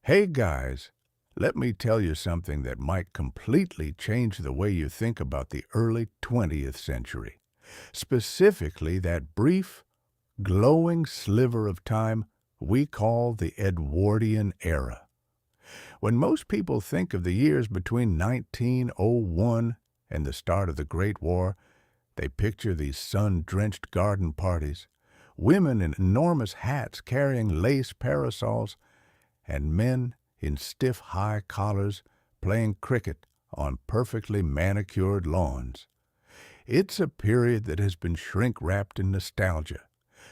Hey guys, let me tell you something that might completely change the way you think about the early 20th century. Specifically, that brief, glowing sliver of time we call the Edwardian era. When most people think of the years between 1901 and the start of the Great War, they picture these sun-drenched garden parties, women in enormous hats carrying lace parasols, and men in stiff high collars playing cricket on perfectly manicured lawns. It's a period that has been shrink-wrapped in nostalgia,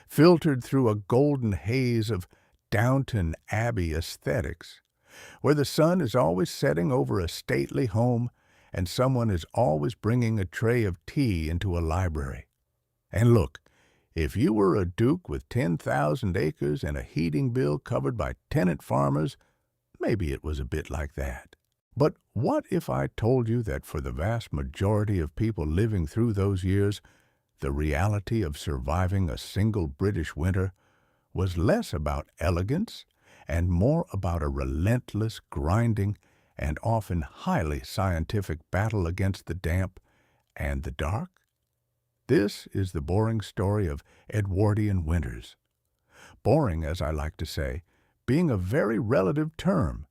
filtered through a golden haze of Downton Abbey aesthetics, where the sun is always setting over a stately home and someone is always bringing a tray of tea into a library. And look, if you were a duke with 10,000 acres and a heating bill covered by tenant farmers, maybe it was a bit like that. But what if I told you that for the vast majority of people living through those years, the reality of surviving a single British winter was less about elegance and more about a relentless, grinding, and often highly scientific battle against the damp and the dark? This is the boring story of Edwardian winters. Boring, as I like to say, being a very relative term,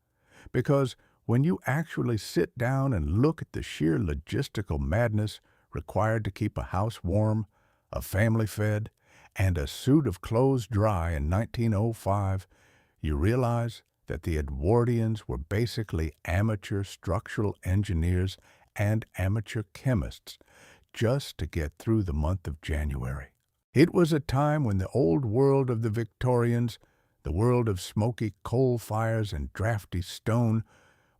because when you actually sit down and look at the sheer logistical madness required to keep a house warm, a family fed, and a suit of clothes dry in 1905, you realize that the Edwardians were basically amateur structural engineers and amateur chemists just to get through the month of January. It was a time when the old world of the Victorians, the world of smoky coal fires and drafty stone,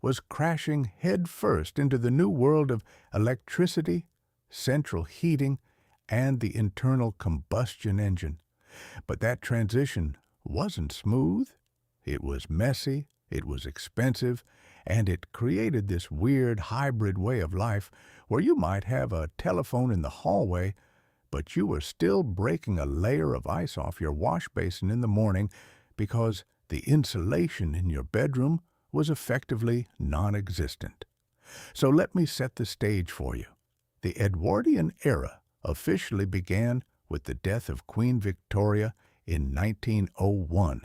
was crashing head first into the new world of electricity, central heating, and the internal combustion engine. But that transition wasn't smooth. It was messy, it was expensive, and it created this weird hybrid way of life where you might have a telephone in the hallway, but you were still breaking a layer of ice off your wash basin in the morning because the insulation in your bedroom was effectively non-existent. So let me set the stage for you. The Edwardian era officially began with the death of Queen Victoria in 1901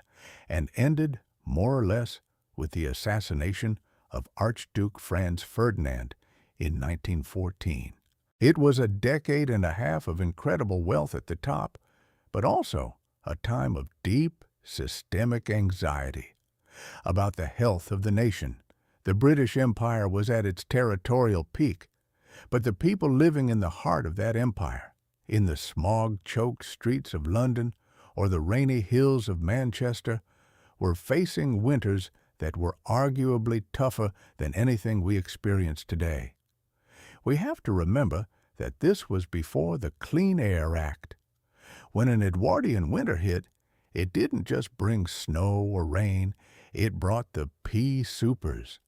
and ended, more or less, with the assassination of Archduke Franz Ferdinand in 1914. It was a decade and a half of incredible wealth at the top, but also a time of deep, systemic anxiety about the health of the nation. The British Empire was at its territorial peak, but the people living in the heart of that empire, in the smog-choked streets of London or the rainy hills of Manchester, were facing winters that were arguably tougher than anything we experience today. We have to remember that this was before the Clean Air Act. When an Edwardian winter hit, it didn't just bring snow or rain, it brought the pea supers,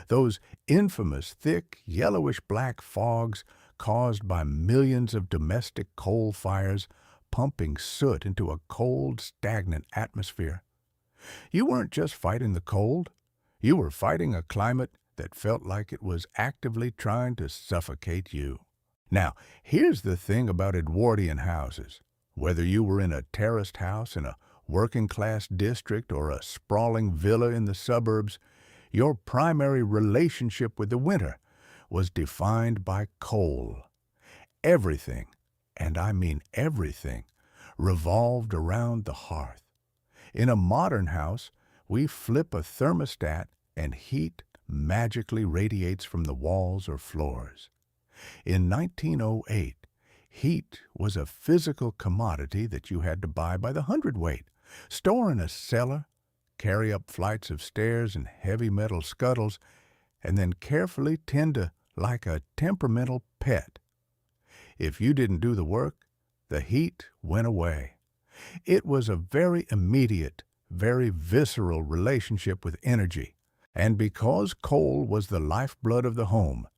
those infamous thick, yellowish-black fogs caused by millions of domestic coal fires pumping soot into a cold, stagnant atmosphere. You weren't just fighting the cold, you were fighting a climate that felt like it was actively trying to suffocate you. Now, here's the thing about Edwardian houses. Whether you were in a terraced house in a working-class district or a sprawling villa in the suburbs, your primary relationship with the winter was defined by coal. Everything, and I mean everything, revolved around the hearth. In a modern house, we flip a thermostat and heat magically radiates from the walls or floors. In 1908, heat was a physical commodity that you had to buy by the hundredweight, store in a cellar, carry up flights of stairs in heavy metal scuttles, and then carefully tend to like a temperamental pet. If you didn't do the work, the heat went away. It was a very immediate, very visceral relationship with energy, and because coal was the lifeblood of the home,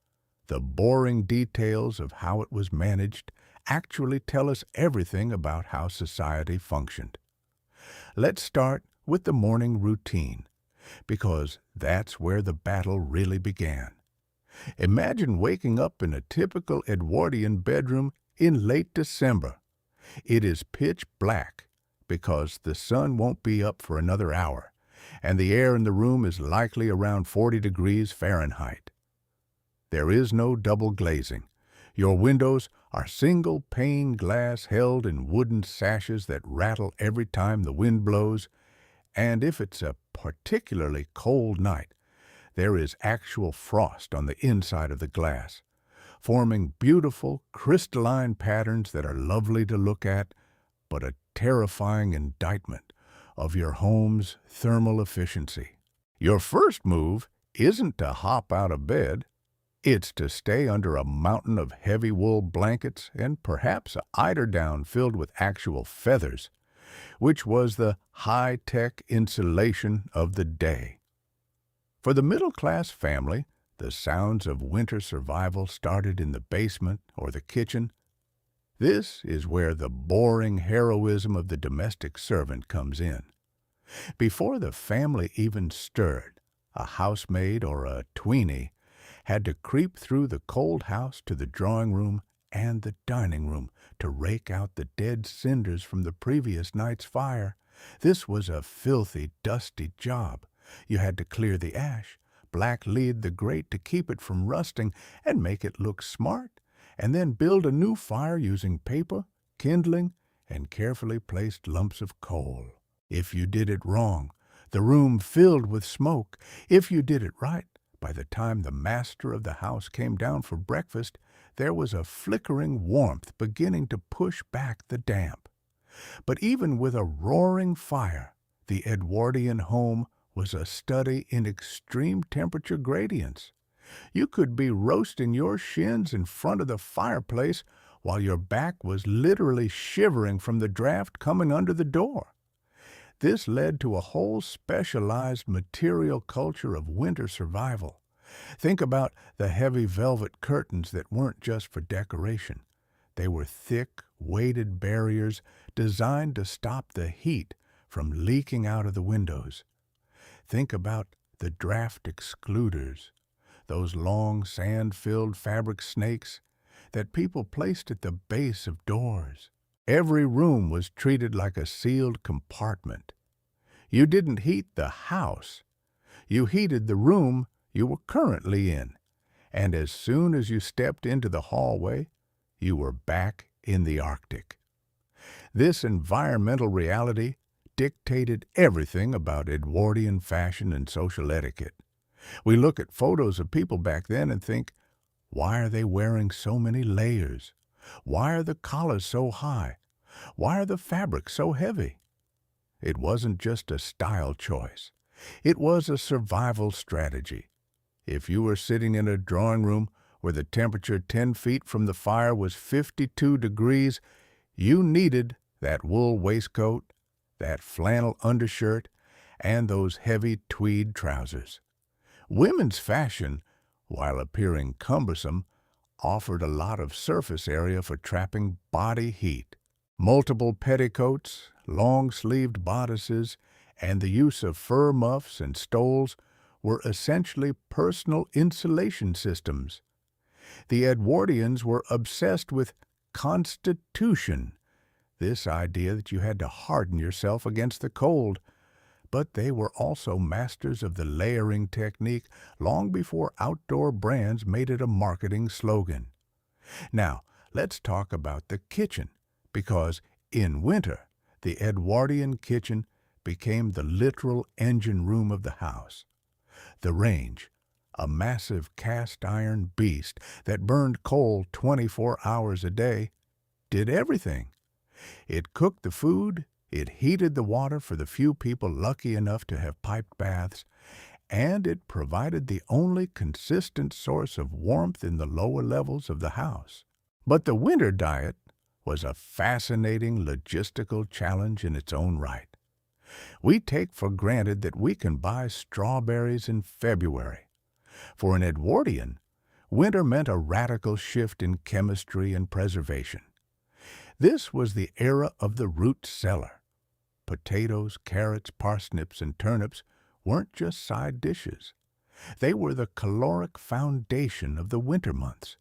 the boring details of how it was managed actually tell us everything about how society functioned. Let's start with the morning routine. because that's where the battle really began. Imagine waking up in a typical Edwardian bedroom in late December. It is pitch black because the sun won't be up for another hour, and the air in the room is likely around 40 degrees Fahrenheit. There is no double glazing. Your windows are single-pane glass held in wooden sashes that rattle every time the wind blows, and if it's a particularly cold night, there is actual frost on the inside of the glass, forming beautiful crystalline patterns that are lovely to look at, but a terrifying indictment of your home's thermal efficiency. Your first move isn't to hop out of bed. It's to stay under a mountain of heavy wool blankets and perhaps an eiderdown filled with actual feathers, which was the high-tech insulation of the day. For the middle-class family, the sounds of winter survival started in the basement or the kitchen. This is where the boring heroism of the domestic servant comes in. Before the family even stirred, a housemaid or a tweenie had to creep through the cold house to the drawing room and the dining room to rake out the dead cinders from the previous night's fire. This was a filthy, dusty job. You had to clear the ash, black-lead the grate to keep it from rusting and make it look smart, and then build a new fire using paper, kindling, and carefully placed lumps of coal. If you did it wrong, the room filled with smoke. If you did it right, by the time the master of the house came down for breakfast, there was a flickering warmth beginning to push back the damp. But even with a roaring fire, the Edwardian home was a study in extreme temperature gradients. You could be roasting your shins in front of the fireplace while your back was literally shivering from the draft coming under the door. This led to a whole specialized material culture of winter survival. Think about the heavy velvet curtains that weren't just for decoration. They were thick, weighted barriers designed to stop the heat from leaking out of the windows. Think about the draft excluders, those long sand-filled fabric snakes that people placed at the base of doors. Every room was treated like a sealed compartment. You didn't heat the house. You heated the room you were currently in, and as soon as you stepped into the hallway, you were back in the Arctic. This environmental reality dictated everything about Edwardian fashion and social etiquette. We look at photos of people back then and think, why are they wearing so many layers? Why are the collars so high? Why are the fabrics so heavy? It wasn't just a style choice. It was a survival strategy. If you were sitting in a drawing room where the temperature 10 feet from the fire was 52 degrees, you needed that wool waistcoat, that flannel undershirt, and those heavy tweed trousers. Women's fashion, while appearing cumbersome, offered a lot of surface area for trapping body heat. Multiple petticoats, long-sleeved bodices, and the use of fur muffs and stoles were essentially personal insulation systems. The Edwardians were obsessed with constitution, this idea that you had to harden yourself against the cold, but they were also masters of the layering technique long before outdoor brands made it a marketing slogan. Now, let's talk about the kitchen, because in winter, the Edwardian kitchen became the literal engine room of the house. The range, a massive cast-iron beast that burned coal 24 hours a day, did everything. It cooked the food, it heated the water for the few people lucky enough to have piped baths, and it provided the only consistent source of warmth in the lower levels of the house. But the winter diet was a fascinating logistical challenge in its own right. We take for granted that we can buy strawberries in February. For an Edwardian, winter meant a radical shift in chemistry and preservation. This was the era of the root cellar. Potatoes, carrots, parsnips, and turnips weren't just side dishes. They were the caloric foundation of the winter months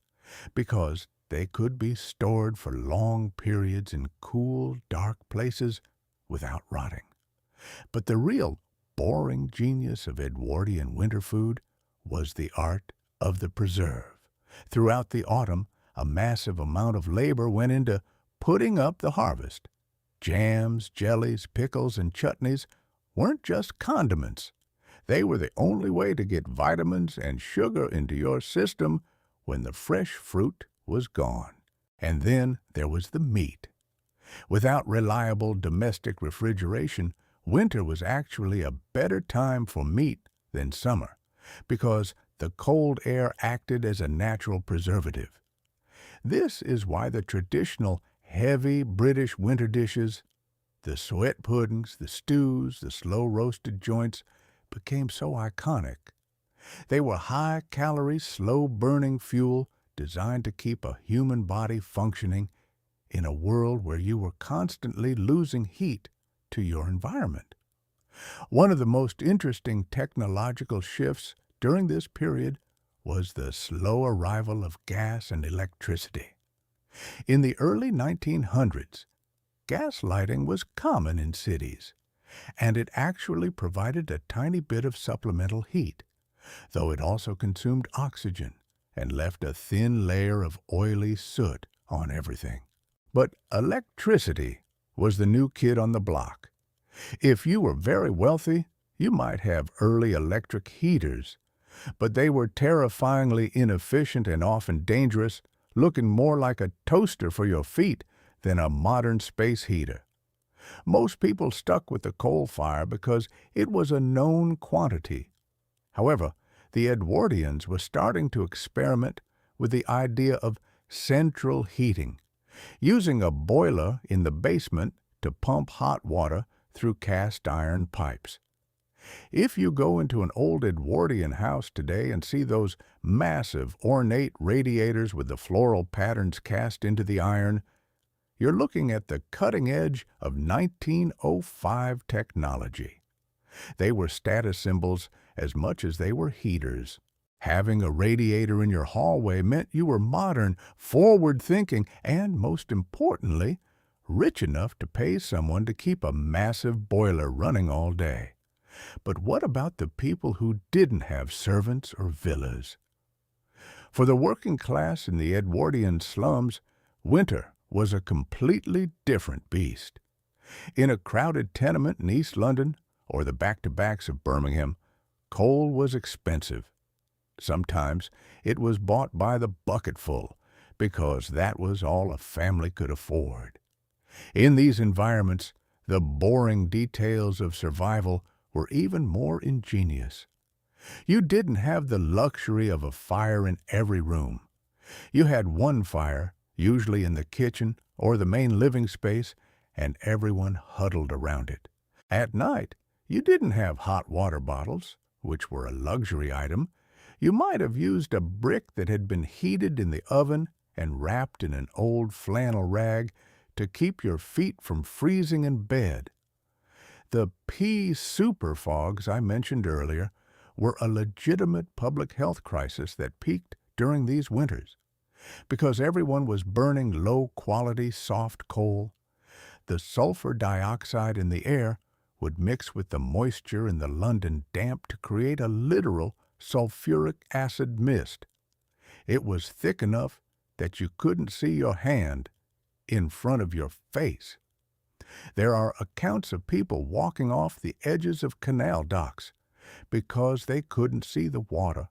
because they could be stored for long periods in cool, dark places without rotting. But the real boring genius of Edwardian winter food was the art of the preserve. Throughout the autumn, a massive amount of labor went into putting up the harvest. Jams, jellies, pickles, and chutneys weren't just condiments. They were the only way to get vitamins and sugar into your system when the fresh fruit was gone. And then there was the meat. Without reliable domestic refrigeration, winter was actually a better time for meat than summer because the cold air acted as a natural preservative. This is why the traditional heavy British winter dishes, the suet puddings, the stews, the slow-roasted joints, became so iconic. They were high-calorie, slow-burning fuel designed to keep a human body functioning in a world where you were constantly losing heat to your environment. One of the most interesting technological shifts during this period was the slow arrival of gas and electricity. In the early 1900s, gas lighting was common in cities, and it actually provided a tiny bit of supplemental heat, though it also consumed oxygen and left a thin layer of oily soot on everything. But electricity was the new kid on the block. If you were very wealthy, you might have early electric heaters, but they were terrifyingly inefficient and often dangerous, looking more like a toaster for your feet than a modern space heater. Most people stuck with the coal fire because it was a known quantity. However, the Edwardians were starting to experiment with the idea of central heating, using a boiler in the basement to pump hot water through cast iron pipes. If you go into an old Edwardian house today and see those massive, ornate radiators with the floral patterns cast into the iron, you're looking at the cutting edge of 1905 technology. They were status symbols as much as they were heaters. Having a radiator in your hallway meant you were modern, forward-thinking, and, most importantly, rich enough to pay someone to keep a massive boiler running all day. But what about the people who didn't have servants or villas? For the working class in the Edwardian slums, winter was a completely different beast. In a crowded tenement in East London or the back-to-backs of Birmingham, coal was expensive. Sometimes it was bought by the bucketful because that was all a family could afford. In these environments, the boring details of survival were even more ingenious. You didn't have the luxury of a fire in every room. You had one fire, usually in the kitchen or the main living space, and everyone huddled around it. At night, you didn't have hot water bottles, which were a luxury item. You might have used a brick that had been heated in the oven and wrapped in an old flannel rag to keep your feet from freezing in bed. The pea super fogs I mentioned earlier were a legitimate public health crisis that peaked during these winters. Because everyone was burning low-quality soft coal, the sulfur dioxide in the air would mix with the moisture in the London damp to create a literal sulfuric acid mist. It was thick enough that you couldn't see your hand in front of your face. There are accounts of people walking off the edges of canal docks because they couldn't see the water,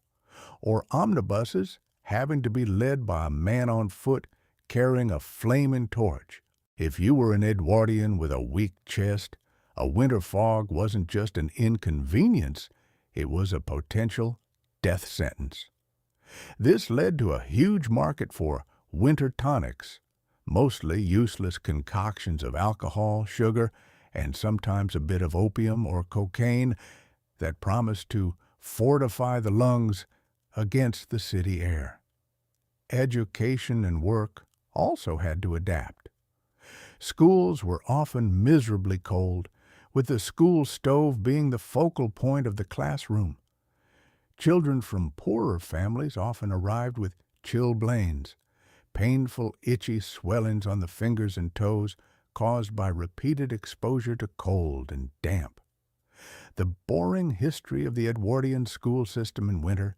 or omnibuses having to be led by a man on foot carrying a flaming torch. If you were an Edwardian with a weak chest, a winter fog wasn't just an inconvenience, it was a potential death sentence. This led to a huge market for winter tonics, mostly useless concoctions of alcohol, sugar, and sometimes a bit of opium or cocaine that promised to fortify the lungs against the city air. Education and work also had to adapt. Schools were often miserably cold, with the school stove being the focal point of the classroom. Children from poorer families often arrived with chilblains, painful, itchy swellings on the fingers and toes caused by repeated exposure to cold and damp. The boring history of the Edwardian school system in winter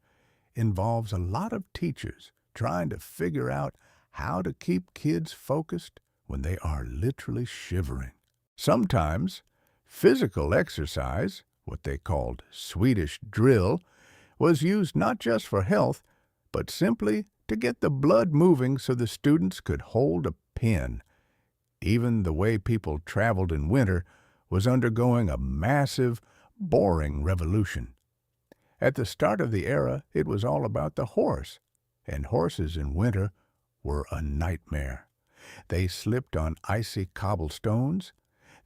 involves a lot of teachers trying to figure out how to keep kids focused when they are literally shivering. Sometimes, physical exercise, what they called Swedish drill, was used not just for health, but simply to get the blood moving so the students could hold a pen. Even the way people traveled in winter was undergoing a massive, boring revolution. At the start of the era, it was all about the horse, and horses in winter were a nightmare. They slipped on icy cobblestones.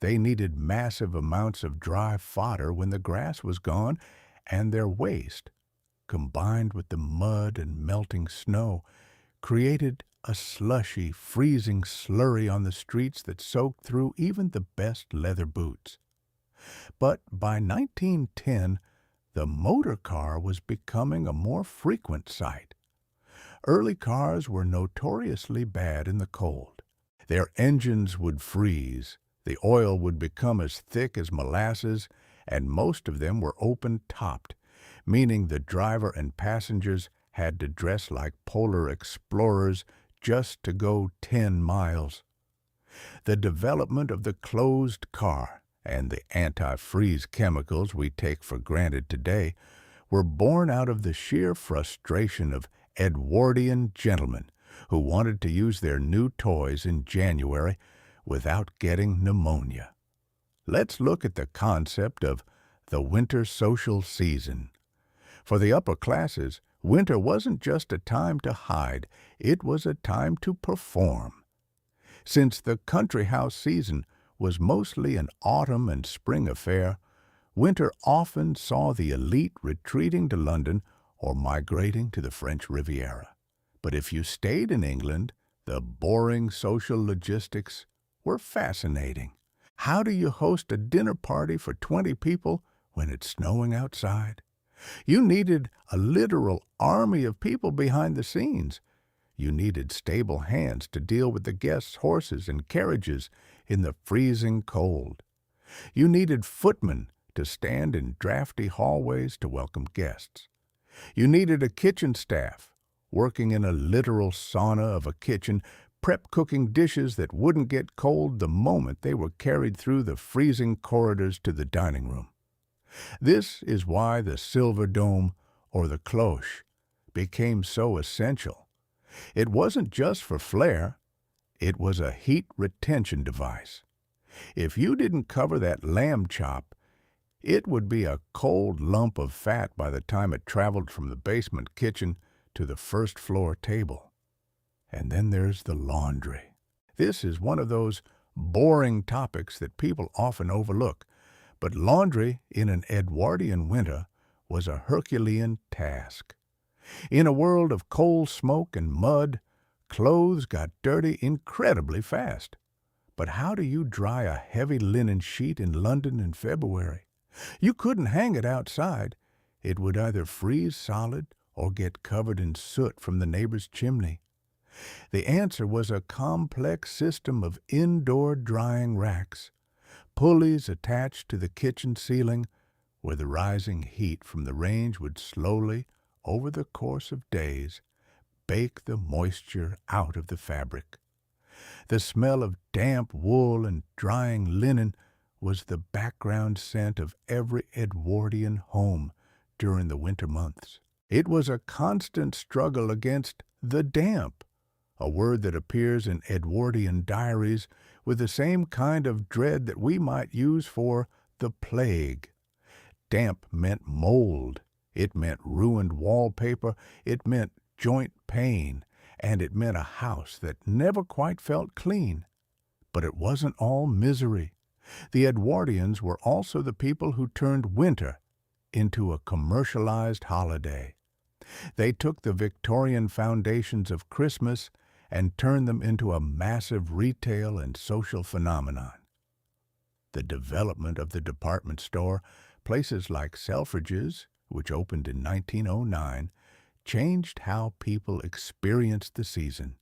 They needed massive amounts of dry fodder when the grass was gone, and their waste, combined with the mud and melting snow, created a slushy, freezing slurry on the streets that soaked through even the best leather boots. But by 1910, the motor car was becoming a more frequent sight. Early cars were notoriously bad in the cold. Their engines would freeze, the oil would become as thick as molasses, and most of them were open-topped, meaning the driver and passengers had to dress like polar explorers just to go 10 miles. The development of the closed car and the anti-freeze chemicals we take for granted today were born out of the sheer frustration of Edwardian gentlemen who wanted to use their new toys in January without getting pneumonia. Let's look at the concept of the winter social season. For the upper classes, winter wasn't just a time to hide, it was a time to perform. Since the country house season was mostly an autumn and spring affair, winter often saw the elite retreating to London or migrating to the French Riviera. But if you stayed in England, the boring social logistics were fascinating. How do you host a dinner party for 20 people when it's snowing outside? You needed a literal army of people behind the scenes. You needed stable hands to deal with the guests' horses and carriages in the freezing cold. You needed footmen to stand in drafty hallways to welcome guests. You needed a kitchen staff, working in a literal sauna of a kitchen, prep cooking dishes that wouldn't get cold the moment they were carried through the freezing corridors to the dining room. This is why the silver dome, or the cloche, became so essential. It wasn't just for flair, it was a heat retention device. If you didn't cover that lamb chop, it would be a cold lump of fat by the time it traveled from the basement kitchen to the first floor table. And then there's the laundry. This is one of those boring topics that people often overlook, but laundry in an Edwardian winter was a Herculean task. In a world of coal smoke and mud, clothes got dirty incredibly fast. But how do you dry a heavy linen sheet in London in February? You couldn't hang it outside. It would either freeze solid or get covered in soot from the neighbor's chimney. The answer was a complex system of indoor drying racks, pulleys attached to the kitchen ceiling, where the rising heat from the range would slowly, over the course of days, bake the moisture out of the fabric. The smell of damp wool and drying linen was the background scent of every Edwardian home during the winter months. It was a constant struggle against the damp, a word that appears in Edwardian diaries with the same kind of dread that we might use for the plague. Damp meant mold, it meant ruined wallpaper, it meant joint pain, and it meant a house that never quite felt clean. But it wasn't all misery. The Edwardians were also the people who turned winter into a commercialized holiday. They took the Victorian foundations of Christmas and turned them into a massive retail and social phenomenon. The development of the department store, places like Selfridge's, which opened in 1909, changed how people experienced the season.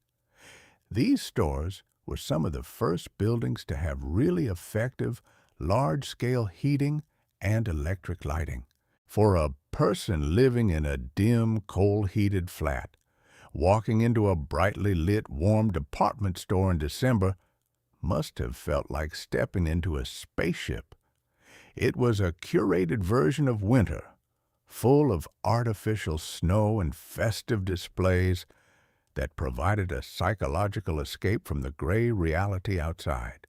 These stores were some of the first buildings to have really effective, large-scale heating and electric lighting. For a person living in a dim, coal-heated flat, walking into a brightly lit, warm department store in December must have felt like stepping into a spaceship. It was a curated version of winter, full of artificial snow and festive displays that provided a psychological escape from the gray reality outside.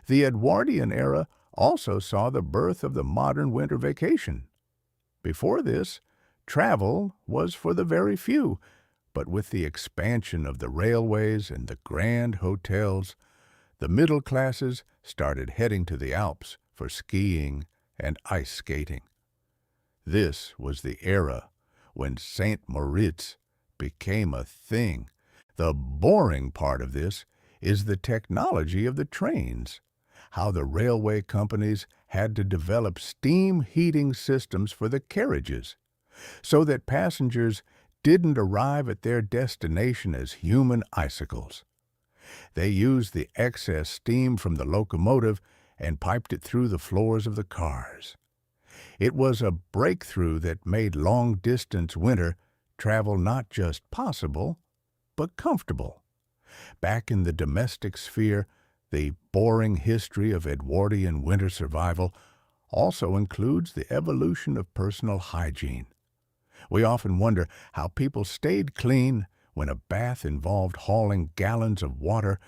The Edwardian era also saw the birth of the modern winter vacation. Before this, travel was for the very few, but with the expansion of the railways and the grand hotels, the middle classes started heading to the Alps for skiing and ice skating. This was the era when St. Moritz became a thing. The boring part of this is the technology of the trains, how the railway companies had to develop steam heating systems for the carriages so that passengers didn't arrive at their destination as human icicles. They used the excess steam from the locomotive and piped it through the floors of the cars. It was a breakthrough that made long-distance winter travel not just possible, but comfortable. Back in the domestic sphere, the boring history of Edwardian winter survival also includes the evolution of personal hygiene. We often wonder how people stayed clean when a bath involved hauling gallons of water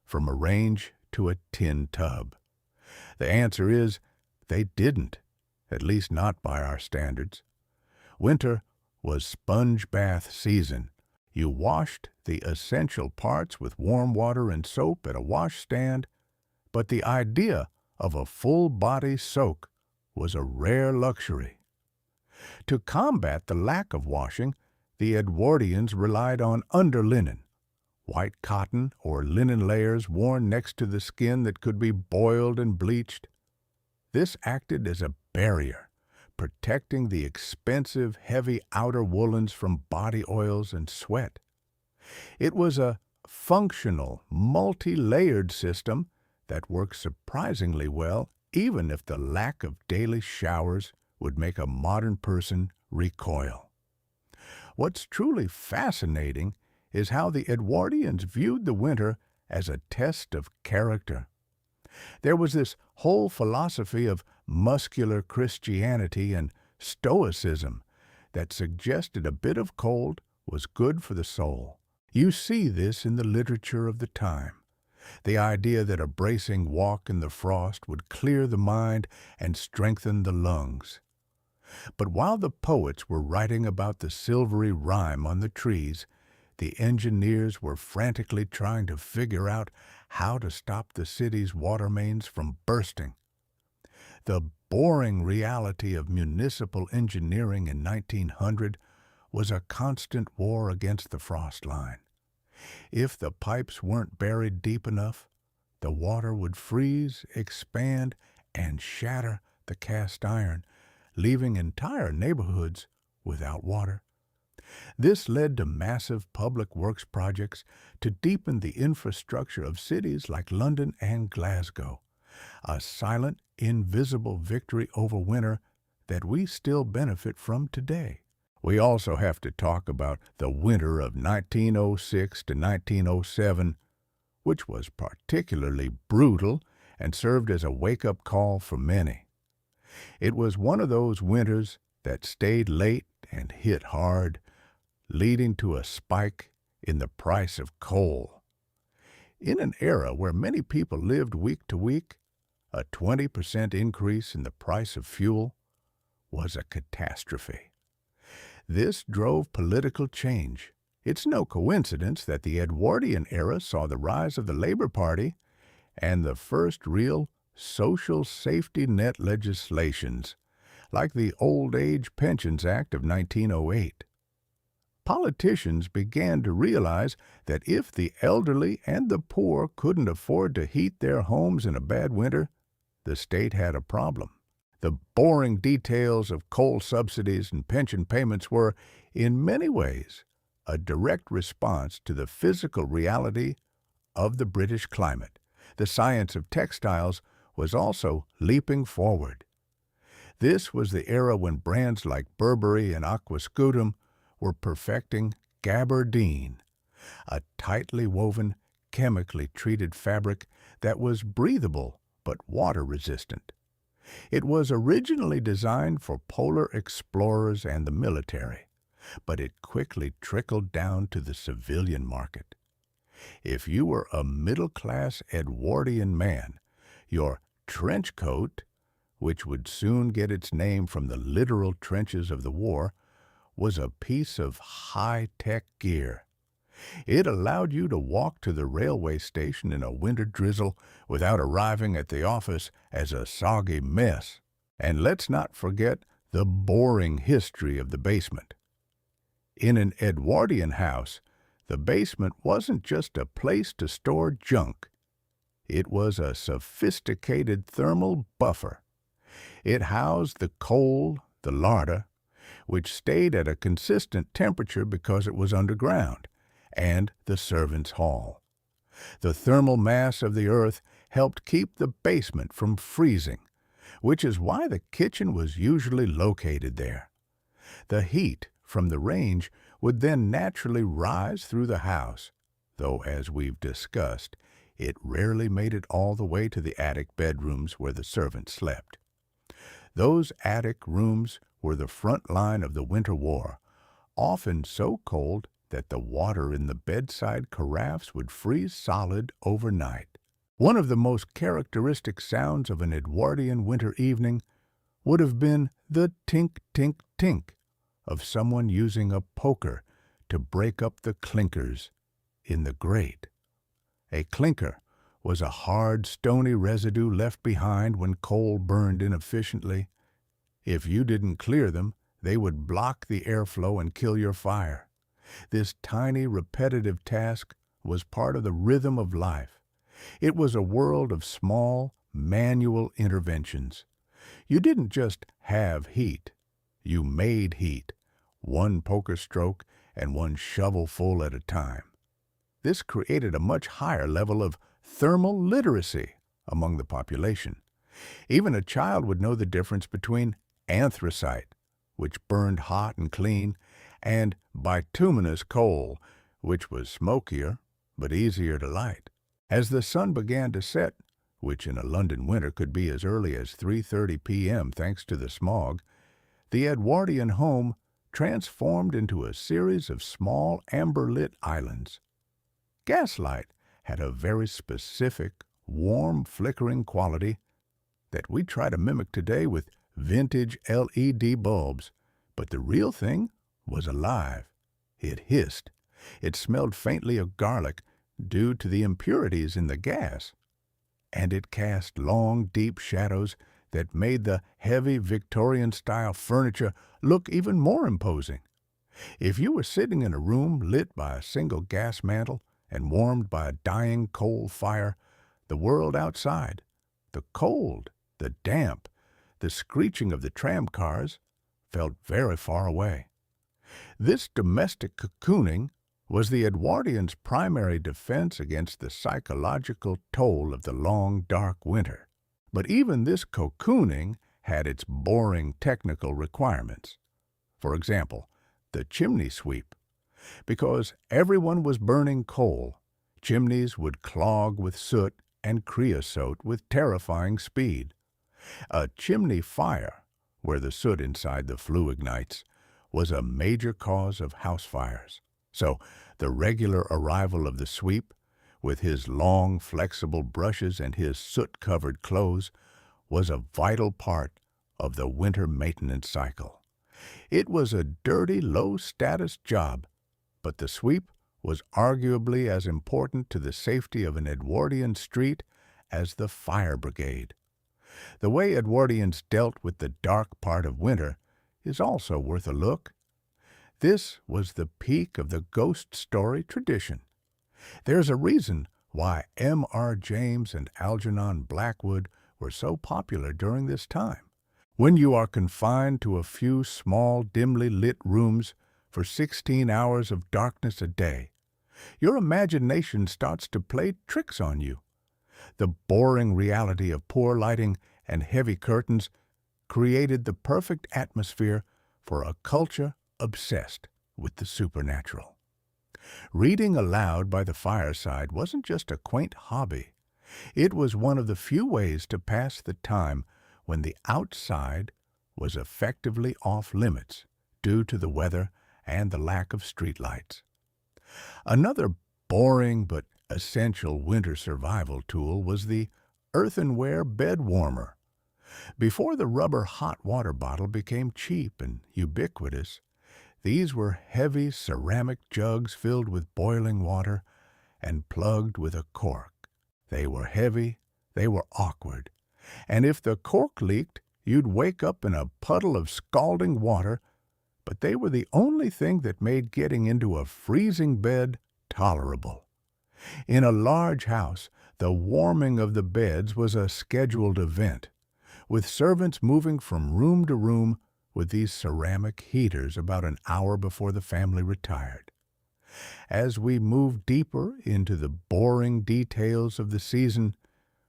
from a range to a tin tub. The answer is they didn't, at least not by our standards. Winter was sponge bath season. You washed the essential parts with warm water and soap at a washstand, but the idea of a full-body soak was a rare luxury. To combat the lack of washing, the Edwardians relied on underlinen, white cotton or linen layers worn next to the skin that could be boiled and bleached. This acted as a barrier, protecting the expensive, heavy outer woolens from body oils and sweat. It was a functional, multi-layered system that worked surprisingly well, even if the lack of daily showers would make a modern person recoil. What's truly fascinating is how the Edwardians viewed the winter as a test of character. There was this whole philosophy of muscular Christianity and stoicism that suggested a bit of cold was good for the soul. You see this in the literature of the time. The idea that a bracing walk in the frost would clear the mind and strengthen the lungs. But while the poets were writing about the silvery rime on the trees, the engineers were frantically trying to figure out how to stop the city's water mains from bursting. The boring reality of municipal engineering in 1900 was a constant war against the frost line. If the pipes weren't buried deep enough, the water would freeze, expand, and shatter the cast iron, leaving entire neighborhoods without water. This led to massive public works projects to deepen the infrastructure of cities like London and Glasgow, a silent, invisible victory over winter that we still benefit from today. We also have to talk about the winter of 1906 to 1907, which was particularly brutal and served as a wake-up call for many. It was one of those winters that stayed late and hit hard, leading to a spike in the price of coal. In an era where many people lived week to week, a 20% increase in the price of fuel was a catastrophe. This drove political change. It's no coincidence that the Edwardian era saw the rise of the Labor Party and the first real social safety net legislations, like the Old Age Pensions Act of 1908. Politicians began to realize that if the elderly and the poor couldn't afford to heat their homes in a bad winter, the state had a problem. The boring details of coal subsidies and pension payments were, in many ways, a direct response to the physical reality of the British climate. The science of textiles was also leaping forward. This was the era when brands like Burberry and Aquascutum were perfecting gabardine, a tightly woven, chemically treated fabric that was breathable but water-resistant. It was originally designed for polar explorers and the military, but it quickly trickled down to the civilian market. If you were a middle-class Edwardian man, your trench coat, which would soon get its name from the literal trenches of the war, was a piece of high-tech gear. It allowed you to walk to the railway station in a winter drizzle without arriving at the office as a soggy mess. And let's not forget the boring history of the basement. In an Edwardian house, the basement wasn't just a place to store junk. It was a sophisticated thermal buffer. It housed the coal, the larder, which stayed at a consistent temperature because it was underground, and the servants' hall. The thermal mass of the earth helped keep the basement from freezing, which is why the kitchen was usually located there. The heat from the range would then naturally rise through the house, though, as we've discussed, it rarely made it all the way to the attic bedrooms where the servants slept. Those attic rooms were the front line of the winter war, often so cold that the water in the bedside carafes would freeze solid overnight. One of the most characteristic sounds of an Edwardian winter evening would have been the tink, tink, tink of someone using a poker to break up the clinkers in the grate. A clinker was a hard, stony residue left behind when coal burned inefficiently. If you didn't clear them, they would block the airflow and kill your fire. This tiny, repetitive task was part of the rhythm of life. It was a world of small, manual interventions. You didn't just have heat. You made heat, one poker stroke and one shovelful at a time. This created a much higher level of thermal literacy among the population. Even a child would know the difference between anthracite, which burned hot and clean, and bituminous coal, which was smokier but easier to light. As the sun began to set, which in a London winter could be as early as 3:30 p.m. thanks to the smog, the Edwardian home transformed into a series of small amber-lit islands. Gaslight had a very specific, warm, flickering quality that we try to mimic today with vintage LED bulbs, but the real thing was alive. It hissed. It smelled faintly of garlic due to the impurities in the gas, and it cast long, deep shadows that made the heavy Victorian-style furniture look even more imposing. If you were sitting in a room lit by a single gas mantle and warmed by a dying coal fire, the world outside, the cold, the damp, the screeching of the tram cars, felt very far away. This domestic cocooning was the Edwardians' primary defense against the psychological toll of the long, dark winter. But even this cocooning had its boring technical requirements. For example, the chimney sweep. Because everyone was burning coal, chimneys would clog with soot and creosote with terrifying speed. A chimney fire, where the soot inside the flue ignites, was a major cause of house fires. So the regular arrival of the sweep, with his long, flexible brushes and his soot-covered clothes, was a vital part of the winter maintenance cycle. It was a dirty, low-status job, but the sweep was arguably as important to the safety of an Edwardian street as the fire brigade. The way Edwardians dealt with the dark part of winter is also worth a look. This was the peak of the ghost story tradition. There's a reason why M.R. James and Algernon Blackwood were so popular during this time. When you are confined to a few small, dimly lit rooms for 16 hours of darkness a day, your imagination starts to play tricks on you. The boring reality of poor lighting and heavy curtains created the perfect atmosphere for a culture obsessed with the supernatural. Reading aloud by the fireside wasn't just a quaint hobby. It was one of the few ways to pass the time when the outside was effectively off limits due to the weather and the lack of streetlights. Another boring but essential winter survival tool was the earthenware bed warmer. Before the rubber hot water bottle became cheap and ubiquitous, these were heavy ceramic jugs filled with boiling water and plugged with a cork. They were heavy, they were awkward, and if the cork leaked, you'd wake up in a puddle of scalding water, but they were the only thing that made getting into a freezing bed tolerable. In a large house, the warming of the beds was a scheduled event, with servants moving from room to room with these ceramic heaters about an hour before the family retired. As we move deeper into the boring details of the season,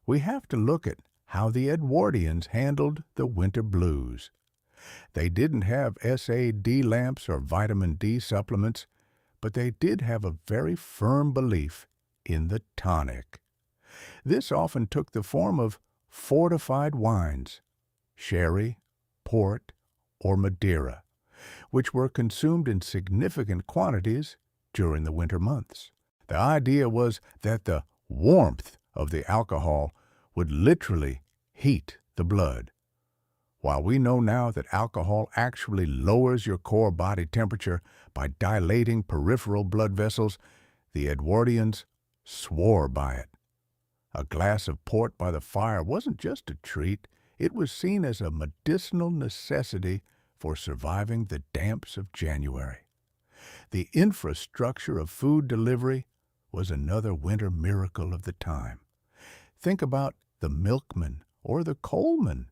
we have to look at how the Edwardians handled the winter blues. They didn't have SAD lamps or vitamin D supplements, but they did have a very firm belief in the tonic. This often took the form of fortified wines, sherry, port, or Madeira, which were consumed in significant quantities during the winter months. The idea was that the warmth of the alcohol would literally heat the blood. While we know now that alcohol actually lowers your core body temperature by dilating peripheral blood vessels, the Edwardians swore by it. A glass of port by the fire wasn't just a treat, it was seen as a medicinal necessity for surviving the damps of January. The infrastructure of food delivery was another winter miracle of the time. Think about the milkman or the coalman.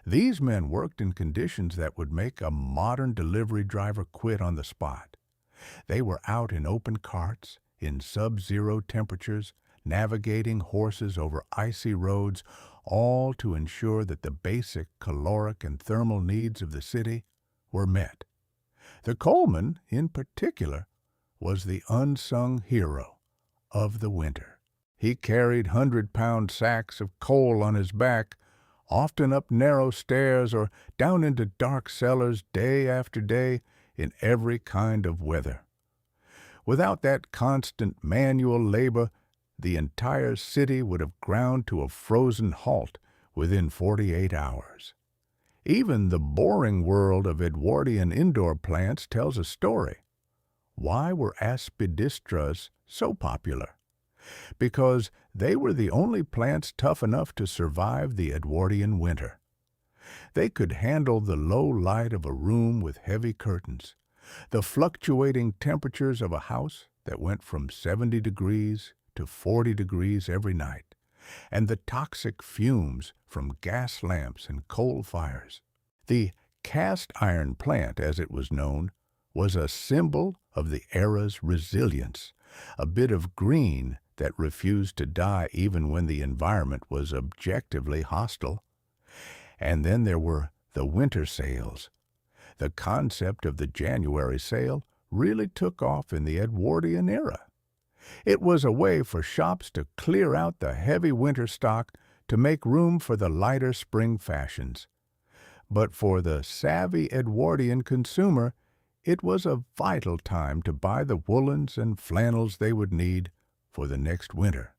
These men worked in conditions that would make a modern delivery driver quit on the spot. They were out in open carts, in sub-zero temperatures, navigating horses over icy roads, all to ensure that the basic caloric and thermal needs of the city were met. The coalman, in particular, was the unsung hero of the winter. He carried 100-pound sacks of coal on his back, often up narrow stairs or down into dark cellars day after day in every kind of weather. Without that constant manual labor, the entire city would have ground to a frozen halt within 48 hours. Even the boring world of Edwardian indoor plants tells a story. Why were aspidistras so popular? Because they were the only plants tough enough to survive the Edwardian winter. They could handle the low light of a room with heavy curtains, the fluctuating temperatures of a house that went from 70 degrees to 40 degrees every night, and the toxic fumes from gas lamps and coal fires. The cast iron plant, as it was known, was a symbol of the era's resilience, a bit of green that refused to die even when the environment was objectively hostile. And then there were the winter sales. The concept of the January sale really took off in the Edwardian era. It was a way for shops to clear out the heavy winter stock to make room for the lighter spring fashions. But for the savvy Edwardian consumer, it was a vital time to buy the woolens and flannels they would need for the next winter.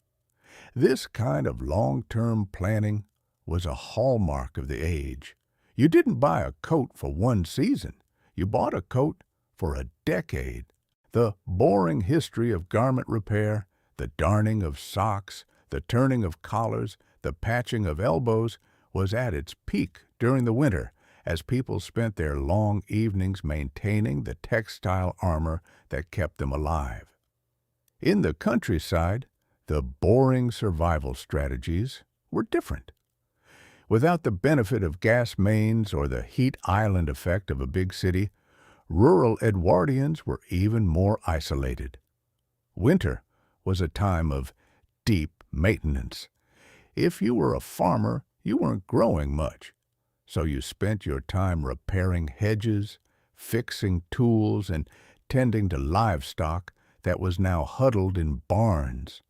This kind of long-term planning was a hallmark of the age. You didn't buy a coat for one season. You bought a coat for a decade. The boring history of garment repair, the darning of socks, the turning of collars, the patching of elbows was at its peak during the winter as people spent their long evenings maintaining the textile armor that kept them alive. In the countryside, the boring survival strategies were different. Without the benefit of gas mains or the heat island effect of a big city, rural Edwardians were even more isolated. Winter was a time of deep maintenance. If you were a farmer, you weren't growing much, so you spent your time repairing hedges, fixing tools, and tending to livestock that was now huddled in barns.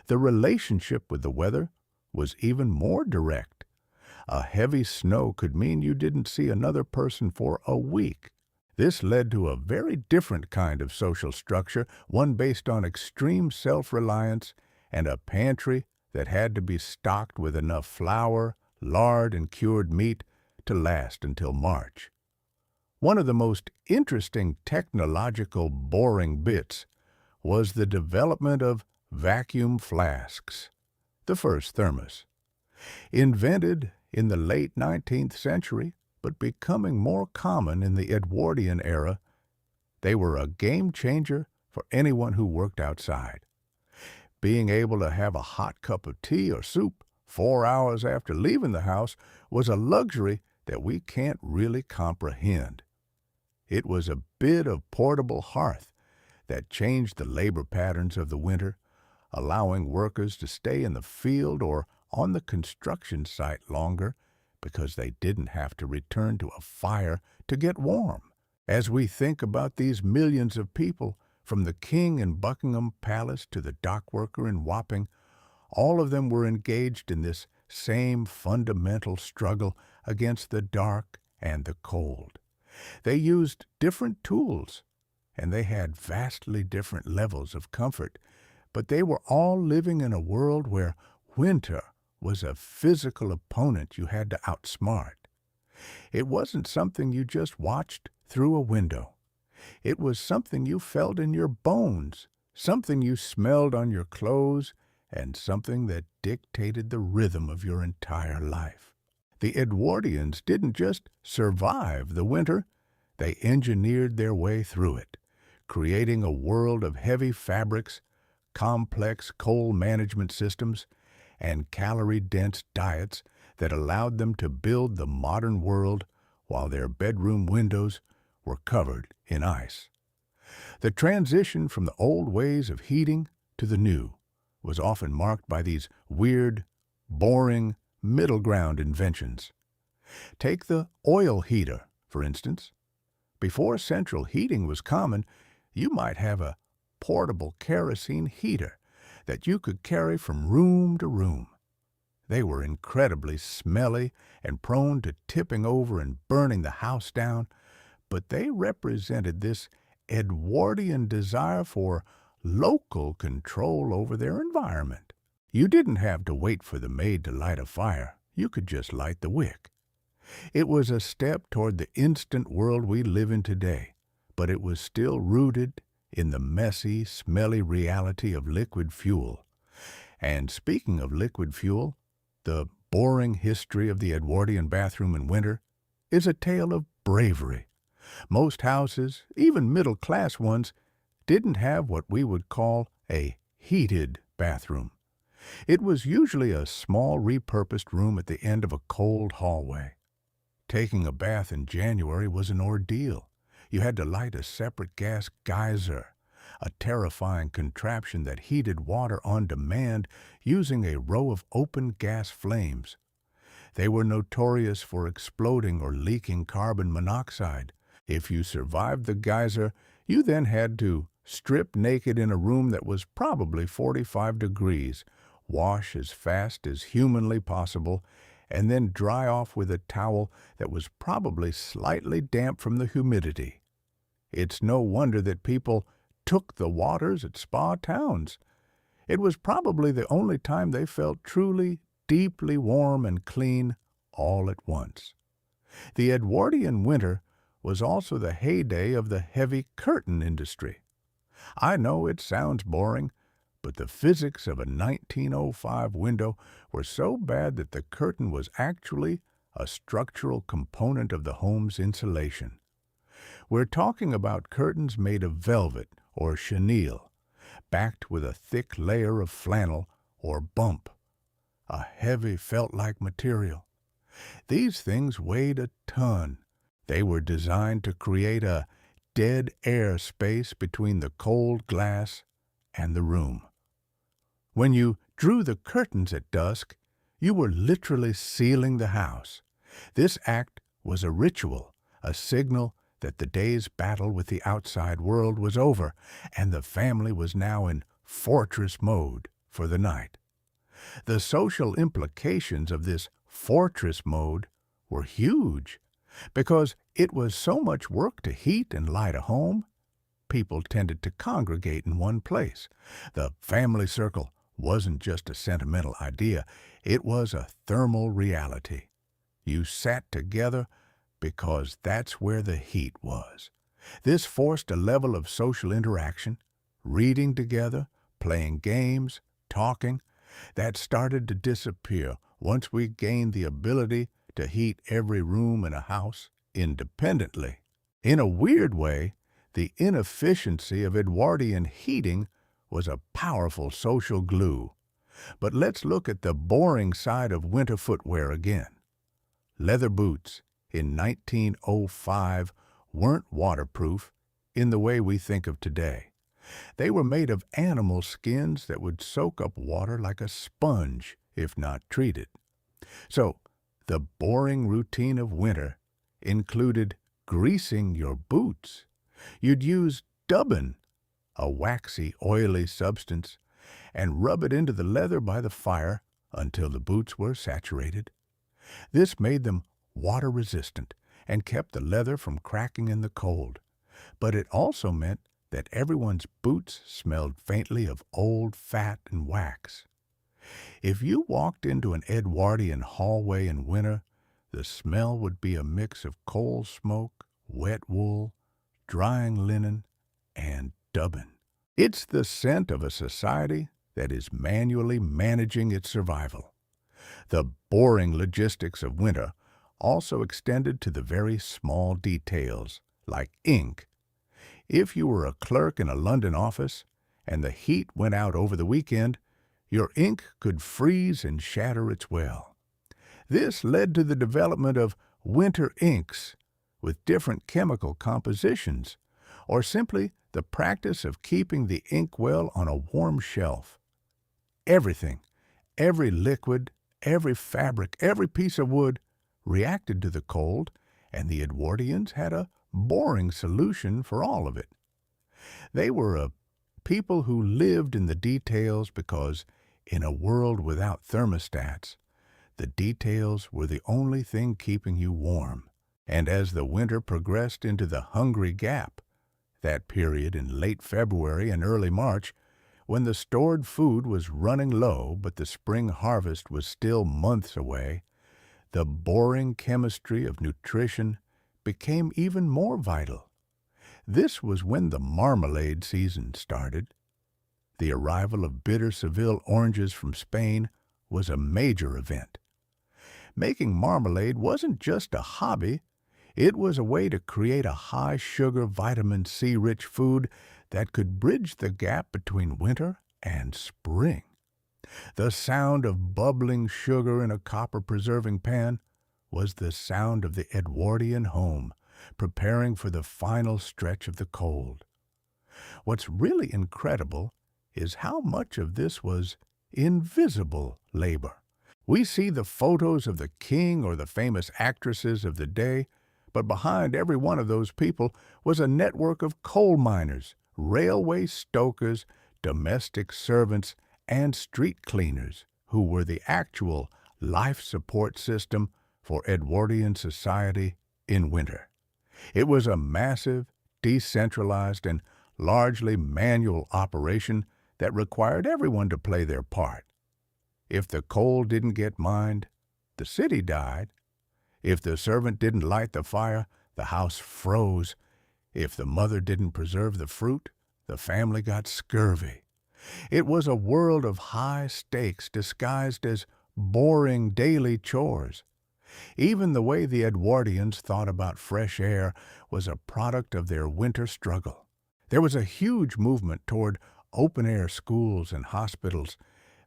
The relationship with the weather was even more direct. A heavy snow could mean you didn't see another person for a week. This led to a very different kind of social structure, one based on extreme self-reliance and a pantry that had to be stocked with enough flour, lard, and cured meat to last until March. One of the most interesting technological boring bits was the development of vacuum flasks, the first thermos. Invented in the late 19th century, but becoming more common in the Edwardian era, they were a game changer for anyone who worked outside. Being able to have a hot cup of tea or soup 4 hours after leaving the house was a luxury that we can't really comprehend. It was a bit of portable hearth that changed the labor patterns of the winter, allowing workers to stay in the field or on the construction site longer because they didn't have to return to a fire to get warm. As we think about these millions of people, from the king in Buckingham Palace to the dock worker in Wapping, all of them were engaged in this same fundamental struggle against the dark and the cold. They used different tools, and they had vastly different levels of comfort, but they were all living in a world where winter was a physical opponent you had to outsmart. It wasn't something you just watched through a window. It was something you felt in your bones, something you smelled on your clothes, and something that dictated the rhythm of your entire life. The Edwardians didn't just survive the winter, they engineered their way through it, creating a world of heavy fabrics, complex coal management systems, and calorie-dense diets that allowed them to build the modern world while their bedroom windows were covered in ice. The transition from the old ways of heating to the new was often marked by these weird, boring, middle-ground inventions. Take the oil heater, for instance. Before central heating was common, you might have a portable kerosene heater that you could carry from room to room. They were incredibly smelly and prone to tipping over and burning the house down, but they represented this Edwardian desire for local control over their environment. You didn't have to wait for the maid to light a fire. You could just light the wick. It was a step toward the instant world we live in today, but it was still rooted in the messy, smelly reality of liquid fuel. And speaking of liquid fuel, the boring history of the Edwardian bathroom in winter is a tale of bravery. Most houses, even middle-class ones, didn't have what we would call a heated bathroom. It was usually a small repurposed room at the end of a cold hallway. Taking a bath in January was an ordeal. You had to light a separate gas geyser, a terrifying contraption that heated water on demand using a row of open gas flames. They were notorious for exploding or leaking carbon monoxide. If you survived the geyser, you then had to strip naked in a room that was probably 45 degrees, wash as fast as humanly possible, and then dry off with a towel that was probably slightly damp from the humidity. It's no wonder that people took the waters at spa towns. It was probably the only time they felt truly, deeply warm and clean all at once. The Edwardian winter was also the heyday of the heavy curtain industry. I know it sounds boring, but the physics of a 1905 window were so bad that the curtain was actually a structural component of the home's insulation. We're talking about curtains made of velvet or chenille, backed with a thick layer of flannel or bump, a heavy felt-like material. These things weighed a ton. They were designed to create a dead air space between the cold glass and the room. When you drew the curtains at dusk, you were literally sealing the house. This act was a ritual, a signal that the day's battle with the outside world was over, and the family was now in fortress mode for the night. The social implications of this fortress mode were huge, because it was so much work to heat and light a home. People tended to congregate in one place. The family circle wasn't just a sentimental idea, it was a thermal reality. You sat together because that's where the heat was. This forced a level of social interaction, reading together, playing games, talking, that started to disappear once we gained the ability to heat every room in a house independently. In a weird way, the inefficiency of Edwardian heating was a powerful social glue. But let's look at the boring side of winter footwear again. Leather boots in 1905 weren't waterproof in the way we think of today. They were made of animal skins that would soak up water like a sponge if not treated. So, the boring routine of winter included greasing your boots. You'd use dubbin, a waxy, oily substance, and rub it into the leather by the fire until the boots were saturated. This made them water-resistant and kept the leather from cracking in the cold. But it also meant that everyone's boots smelled faintly of old fat and wax. If you walked into an Edwardian hallway in winter, the smell would be a mix of coal smoke, wet wool, drying linen, and dubbin. It's the scent of a society that is manually managing its survival. The boring logistics of winter also extended to the very small details, like ink. If you were a clerk in a London office and the heat went out over the weekend, your ink could freeze and shatter its well. This led to the development of winter inks with different chemical compositions, or simply the practice of keeping the inkwell on a warm shelf. Everything, every liquid, every fabric, every piece of wood reacted to the cold, and the Edwardians had a boring solution for all of it. They were a people who lived in the details because, in a world without thermostats, the details were the only thing keeping you warm. And as the winter progressed into the hungry gap, that period in late February and early March, when the stored food was running low but the spring harvest was still months away, the boring chemistry of nutrition became even more vital. This was when the marmalade season started. The arrival of bitter Seville oranges from Spain was a major event. Making marmalade wasn't just a hobby, it was a way to create a high-sugar, vitamin C-rich food that could bridge the gap between winter and spring. The sound of bubbling sugar in a copper-preserving pan was the sound of the Edwardian home, preparing for the final stretch of the cold. What's really incredible is how much of this was invisible labor. We see the photos of the king or the famous actresses of the day, but behind every one of those people was a network of coal miners, railway stokers, domestic servants, and street cleaners who were the actual life support system for Edwardian society in winter. It was a massive, decentralized, and largely manual operation that required everyone to play their part. If the coal didn't get mined, the city died. If the servant didn't light the fire, the house froze. If the mother didn't preserve the fruit, the family got scurvy. It was a world of high stakes disguised as boring daily chores. Even the way the Edwardians thought about fresh air was a product of their winter struggle. There was a huge movement toward open-air schools and hospitals,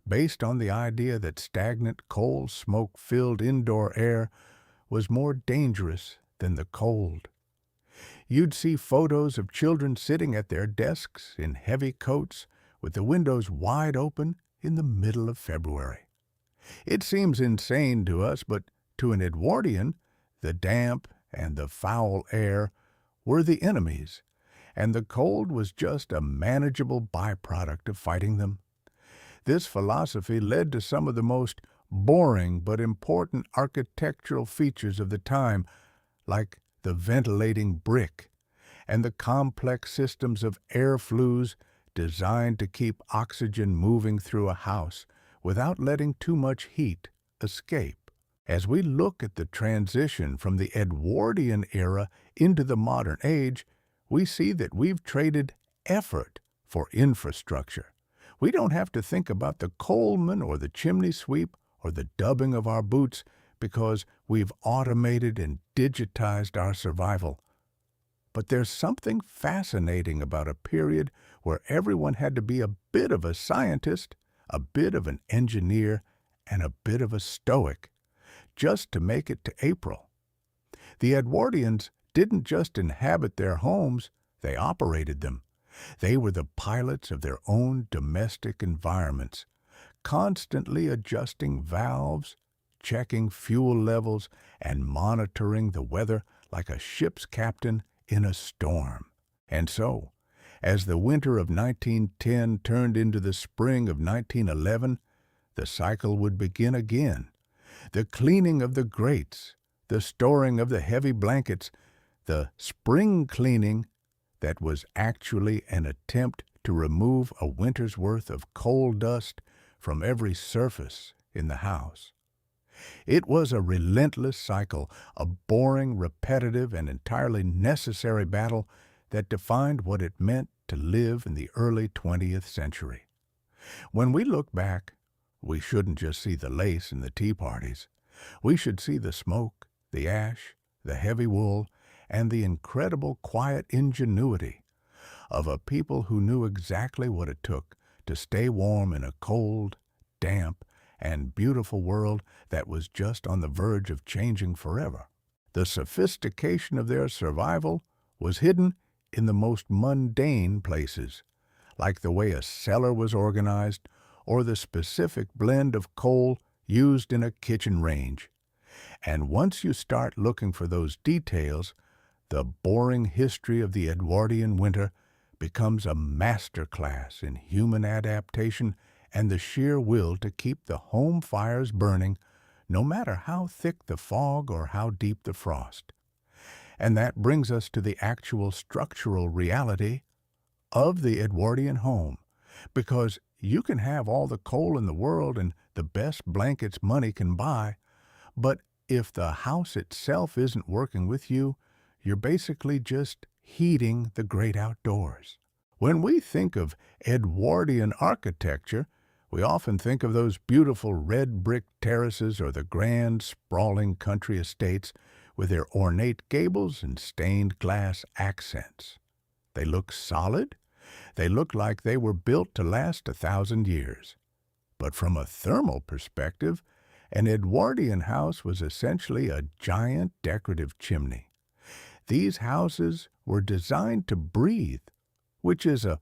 based on the idea that stagnant coal smoke-filled indoor air was more dangerous than the cold. You'd see photos of children sitting at their desks in heavy coats with the windows wide open in the middle of February. It seems insane to us, but to an Edwardian, the damp and the foul air were the enemies, and the cold was just a manageable byproduct of fighting them. This philosophy led to some of the most boring but important architectural features of the time, like the ventilating brick and the complex systems of air flues designed to keep oxygen moving through a house without letting too much heat escape. As we look at the transition from the Edwardian era into the modern age, we see that we've traded effort for infrastructure. We don't have to think about the coalman or the chimney sweep or the dubbing of our boots because we've automated and digitized our survival. But there's something fascinating about a period where everyone had to be a bit of a scientist, a bit of an engineer, and a bit of a stoic, just to make it to April. The Edwardians didn't just inhabit their homes, they operated them. They were the pilots of their own domestic environments, constantly adjusting valves, checking fuel levels, and monitoring the weather like a ship's captain in a storm. And so, as the winter of 1910 turned into the spring of 1911, the cycle would begin again. The cleaning of the grates, the storing of the heavy blankets, the spring cleaning that was actually an attempt to remove a winter's worth of coal dust from every surface in the house. It was a relentless cycle, a boring, repetitive, and entirely necessary battle that defined what it meant to live in the early 20th century. When we look back, we shouldn't just see the lace and the tea parties. We should see the smoke, the ash, the heavy wool, and the incredible quiet ingenuity of a people who knew exactly what it took to stay warm in a cold, damp, and beautiful world that was just on the verge of changing forever. The sophistication of their survival was hidden in the most mundane places, like the way a cellar was organized or the specific blend of coal used in a kitchen range. And once you start looking for those details, the boring history of the Edwardian winter becomes a master class in human adaptation and the sheer will to keep the home fires burning, no matter how thick the fog or how deep the frost. And that brings us to the actual structural reality of the Edwardian home, because you can have all the coal in the world and the best blankets money can buy, but if the house itself isn't working with you, you're basically just heating the great outdoors. When we think of Edwardian architecture, we often think of those beautiful red brick terraces or the grand, sprawling country estates with their ornate gables and stained glass accents. They look solid. They look like they were built to last 1,000 years. But from a thermal perspective, an Edwardian house was essentially a giant decorative chimney. These houses were designed to breathe, which is a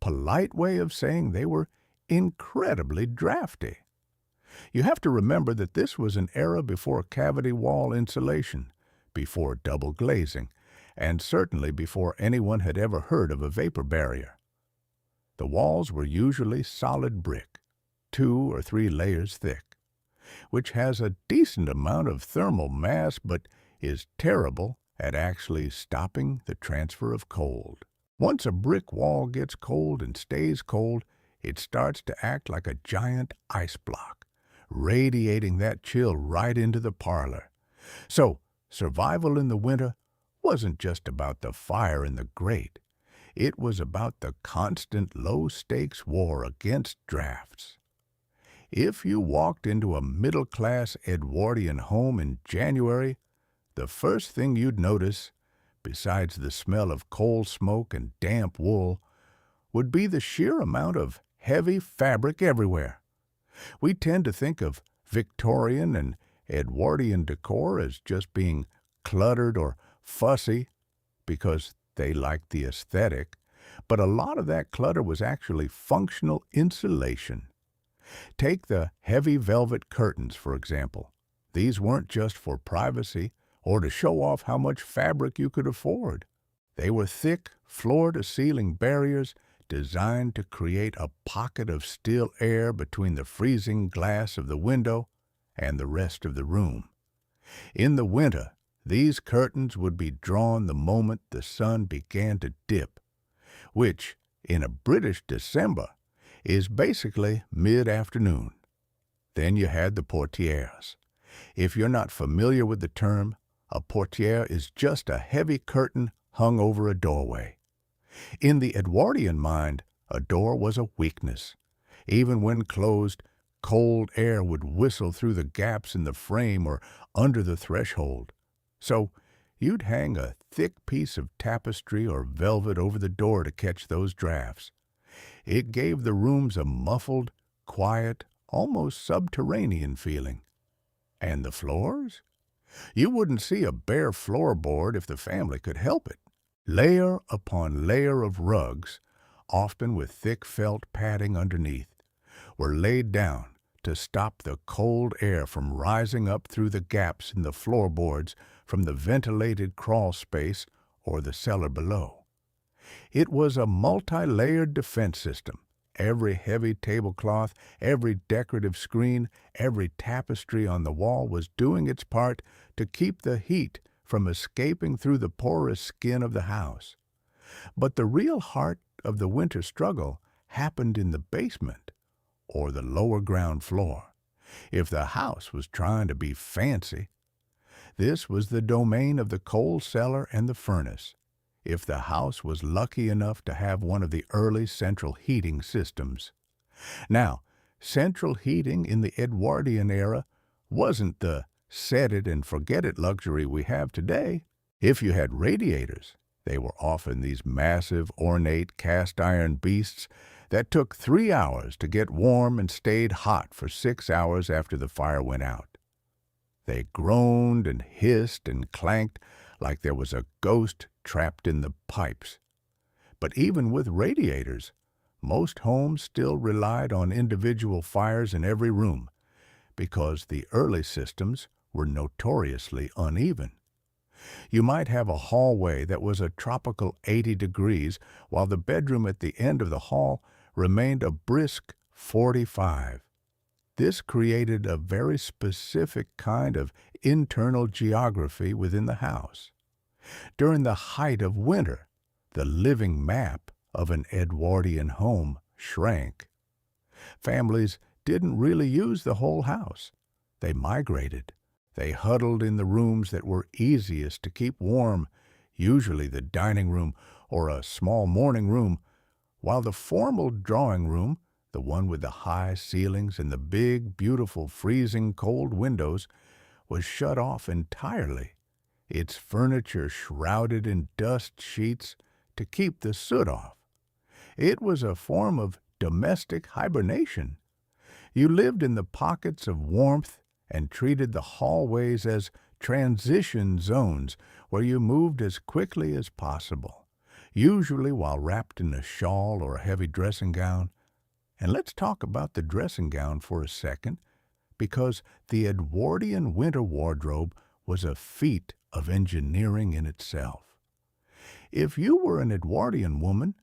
polite way of saying they were incredibly drafty. You have to remember that this was an era before cavity wall insulation, before double glazing, and certainly before anyone had ever heard of a vapor barrier. The walls were usually solid brick, 2 or 3 layers thick, which has a decent amount of thermal mass but is terrible at actually stopping the transfer of cold. Once a brick wall gets cold and stays cold, it starts to act like a giant ice block, radiating that chill right into the parlor. So, survival in the winter wasn't just about the fire in the grate. It was about the constant low-stakes war against drafts. If you walked into a middle-class Edwardian home in January, the first thing you'd notice, besides the smell of coal smoke and damp wool, would be the sheer amount of heavy fabric everywhere. We tend to think of Victorian and Edwardian decor as just being cluttered or fussy because they liked the aesthetic, but a lot of that clutter was actually functional insulation. Take the heavy velvet curtains, for example. These weren't just for privacy or to show off how much fabric you could afford. They were thick, floor-to-ceiling barriers designed to create a pocket of still air between the freezing glass of the window and the rest of the room. In the winter, these curtains would be drawn the moment the sun began to dip, which, in a British December, is basically mid-afternoon. Then you had the portieres. If you're not familiar with the term, a portiere is just a heavy curtain hung over a doorway. In the Edwardian mind, a door was a weakness. Even when closed, cold air would whistle through the gaps in the frame or under the threshold. So you'd hang a thick piece of tapestry or velvet over the door to catch those drafts. It gave the rooms a muffled, quiet, almost subterranean feeling. And the floors? You wouldn't see a bare floorboard if the family could help it. Layer upon layer of rugs, often with thick felt padding underneath, were laid down to stop the cold air from rising up through the gaps in the floorboards from the ventilated crawl space or the cellar below. It was a multi-layered defense system. Every heavy tablecloth, every decorative screen, every tapestry on the wall was doing its part to keep the heat from escaping through the porous skin of the house. But the real heart of the winter struggle happened in the basement, or the lower ground floor, if the house was trying to be fancy. This was the domain of the coal cellar and the furnace, if the house was lucky enough to have one of the early central heating systems. Now, central heating in the Edwardian era wasn't the set-it-and-forget-it luxury we have today. If you had radiators, they were often these massive, ornate, cast-iron beasts that took 3 hours to get warm and stayed hot for 6 hours after the fire went out. They groaned and hissed and clanked like there was a ghost trapped in the pipes. But even with radiators, most homes still relied on individual fires in every room because the early systems were notoriously uneven. You might have a hallway that was a tropical 80 degrees, while the bedroom at the end of the hall remained a brisk 45. This created a very specific kind of internal geography within the house. During the height of winter, the living map of an Edwardian home shrank. Families didn't really use the whole house. They migrated. They huddled in the rooms that were easiest to keep warm, usually the dining room or a small morning room, while the formal drawing room, the one with the high ceilings and the big, beautiful, freezing cold windows, was shut off entirely, its furniture shrouded in dust sheets to keep the soot off. It was a form of domestic hibernation. You lived in the pockets of warmth and treated the hallways as transition zones where you moved as quickly as possible, usually while wrapped in a shawl or a heavy dressing gown. And let's talk about the dressing gown for a second, because the Edwardian winter wardrobe was a feat of engineering in itself. If you were an Edwardian woman,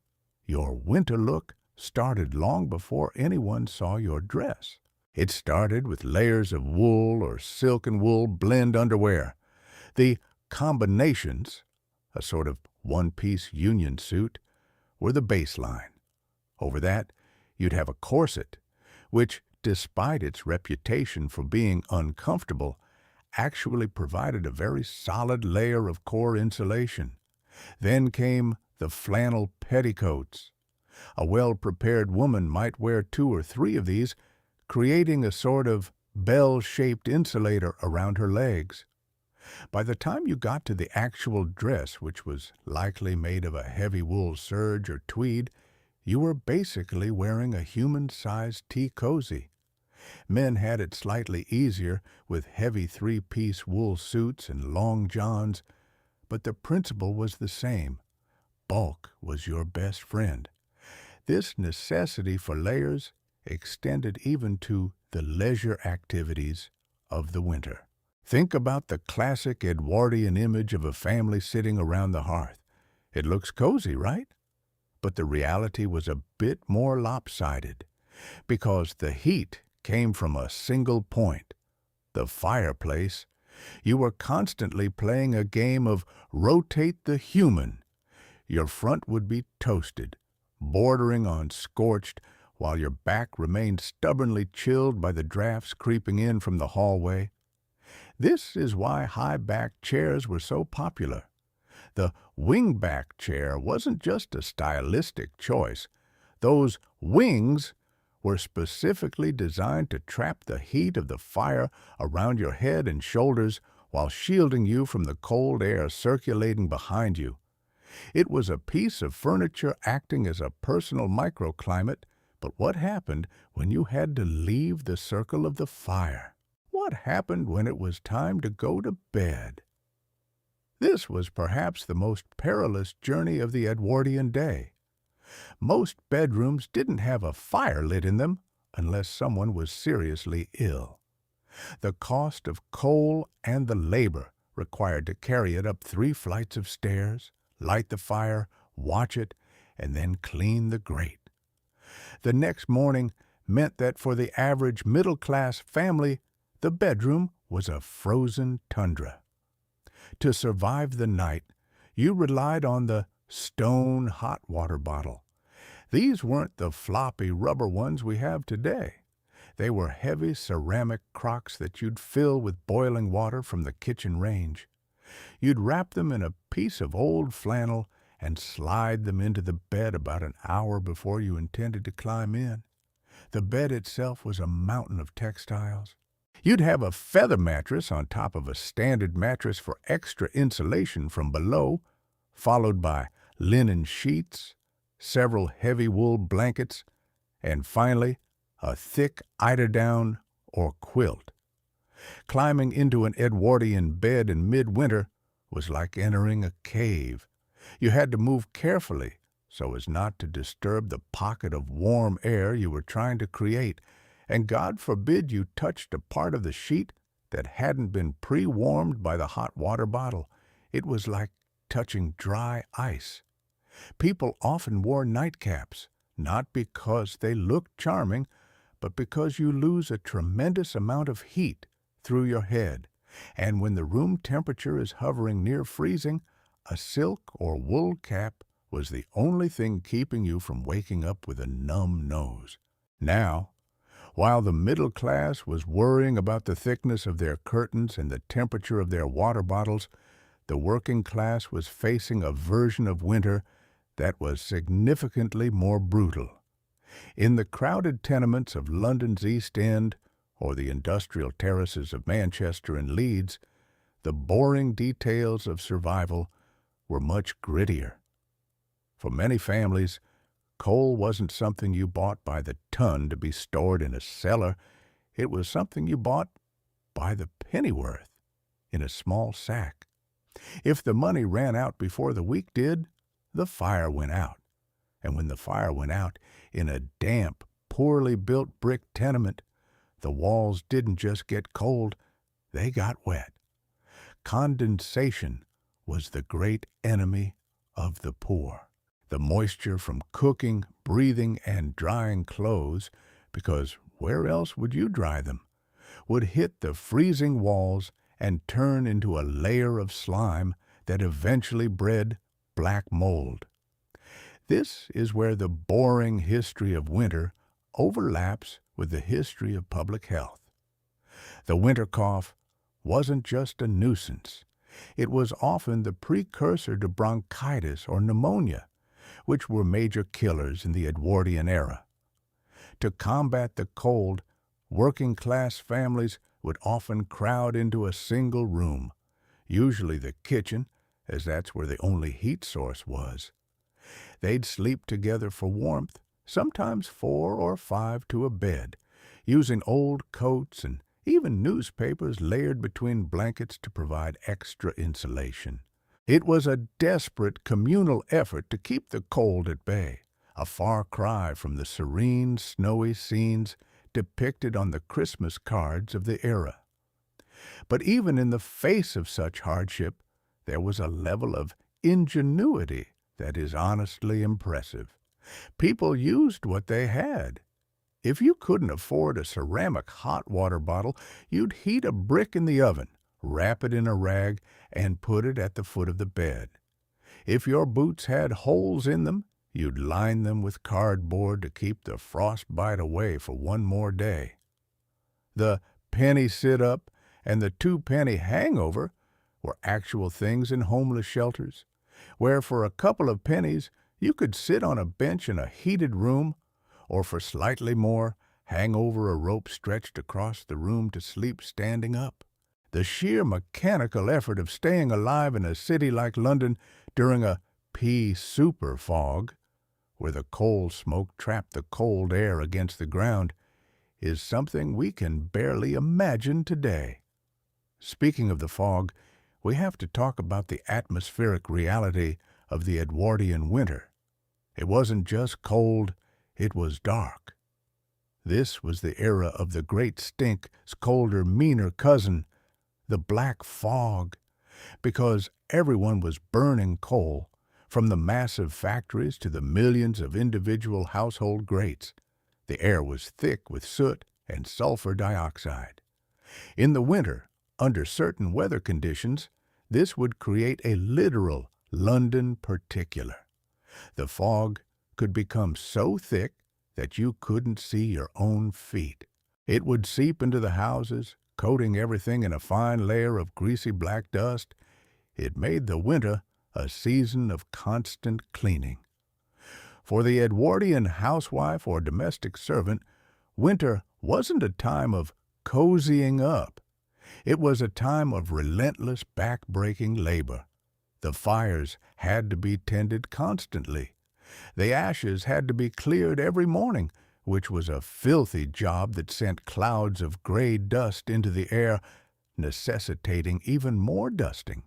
your winter look started long before anyone saw your dress. It started with layers of wool or silk and wool blend underwear. The combinations, a sort of one-piece union suit, were the baseline. Over that, you'd have a corset, which, despite its reputation for being uncomfortable, actually provided a very solid layer of core insulation. Then came the flannel petticoats. A well-prepared woman might wear 2 or 3 of these, creating a sort of bell-shaped insulator around her legs. By the time you got to the actual dress, which was likely made of a heavy wool serge or tweed, you were basically wearing a human-sized tea cozy. Men had it slightly easier with heavy three-piece wool suits and long johns, but the principle was the same. Bulk was your best friend. This necessity for layers extended even to the leisure activities of the winter. Think about the classic Edwardian image of a family sitting around the hearth. It looks cozy, right? But the reality was a bit more lopsided, because the heat came from a single point, the fireplace. You were constantly playing a game of rotate the human. Your front would be toasted, bordering on scorched, while your back remained stubbornly chilled by the drafts creeping in from the hallway. This is why high-backed chairs were so popular. The wing-back chair wasn't just a stylistic choice. Those wings were specifically designed to trap the heat of the fire around your head and shoulders while shielding you from the cold air circulating behind you. It was a piece of furniture acting as a personal microclimate, but what happened when you had to leave the circle of the fire? What happened when it was time to go to bed? This was perhaps the most perilous journey of the Edwardian day. Most bedrooms didn't have a fire lit in them unless someone was seriously ill. The cost of coal and the labor required to carry it up 3 flights of stairs, light the fire, watch it, and then clean the grate. The next morning meant that for the average middle-class family, the bedroom was a frozen tundra. To survive the night, you relied on the stone hot water bottle. These weren't the floppy rubber ones we have today. They were heavy ceramic crocks that you'd fill with boiling water from the kitchen range. You'd wrap them in a piece of old flannel and slide them into the bed about an hour before you intended to climb in. The bed itself was a mountain of textiles. You'd have a feather mattress on top of a standard mattress for extra insulation from below, followed by linen sheets, several heavy wool blankets, and finally a thick eiderdown or quilt. Climbing into an Edwardian bed in midwinter was like entering a cave. You had to move carefully so as not to disturb the pocket of warm air you were trying to create, and God forbid you touched a part of the sheet that hadn't been pre-warmed by the hot water bottle. It was like touching dry ice. People often wore nightcaps, not because they looked charming, but because you lose a tremendous amount of heat through your head, and when the room temperature is hovering near freezing, a silk or wool cap was the only thing keeping you from waking up with a numb nose. Now, while the middle class was worrying about the thickness of their curtains and the temperature of their water bottles, the working class was facing a version of winter that was significantly more brutal. In the crowded tenements of London's East End or the industrial terraces of Manchester and Leeds, the boring details of survival were much grittier. For many families, coal wasn't something you bought by the ton to be stored in a cellar. It was something you bought by the pennyworth in a small sack. If the money ran out before the week did, the fire went out. And when the fire went out in a damp, poorly built brick tenement, the walls didn't just get cold, they got wet. Condensation was the great enemy of the poor. The moisture from cooking, breathing, and drying clothes, because where else would you dry them, would hit the freezing walls and turn into a layer of slime that eventually bred black mold. This is where the boring history of winter overlaps with the history of public health. The winter cough wasn't just a nuisance. It was often the precursor to bronchitis or pneumonia, which were major killers in the Edwardian era. To combat the cold, working-class families would often crowd into a single room, usually the kitchen, as that's where the only heat source was. They'd sleep together for warmth, sometimes 4 or 5 to a bed. using old coats and even newspapers layered between blankets to provide extra insulation. It was a desperate communal effort to keep the cold at bay, a far cry from the serene, snowy scenes depicted on the Christmas cards of the era. But even in the face of such hardship, there was a level of ingenuity that is honestly impressive. People used what they had. If you couldn't afford a ceramic hot water bottle, you'd heat a brick in the oven, wrap it in a rag, and put it at the foot of the bed. If your boots had holes in them, you'd line them with cardboard to keep the frostbite away for one more day. The penny sit-up and the two-penny hangover were actual things in homeless shelters, where for a couple of pennies you could sit on a bench in a heated room, or for slightly more, hang over a rope stretched across the room to sleep standing up. The sheer mechanical effort of staying alive in a city like London during a pea super fog, where the coal smoke trapped the cold air against the ground, is something we can barely imagine today. Speaking of the fog, we have to talk about the atmospheric reality of the Edwardian winter. It wasn't just cold, it was dark. This was the era of the great stink's colder, meaner cousin, the black fog, because everyone was burning coal, from the massive factories to the millions of individual household grates. The air was thick with soot and sulfur dioxide. In the winter, under certain weather conditions, this would create a literal London particular. The fog could become so thick that you couldn't see your own feet. It would seep into the houses, coating everything in a fine layer of greasy black dust. It made the winter a season of constant cleaning. For the Edwardian housewife or domestic servant, winter wasn't a time of cozying up. It was a time of relentless back-breaking labor. The fires had to be tended constantly. The ashes had to be cleared every morning, which was a filthy job that sent clouds of gray dust into the air, necessitating even more dusting.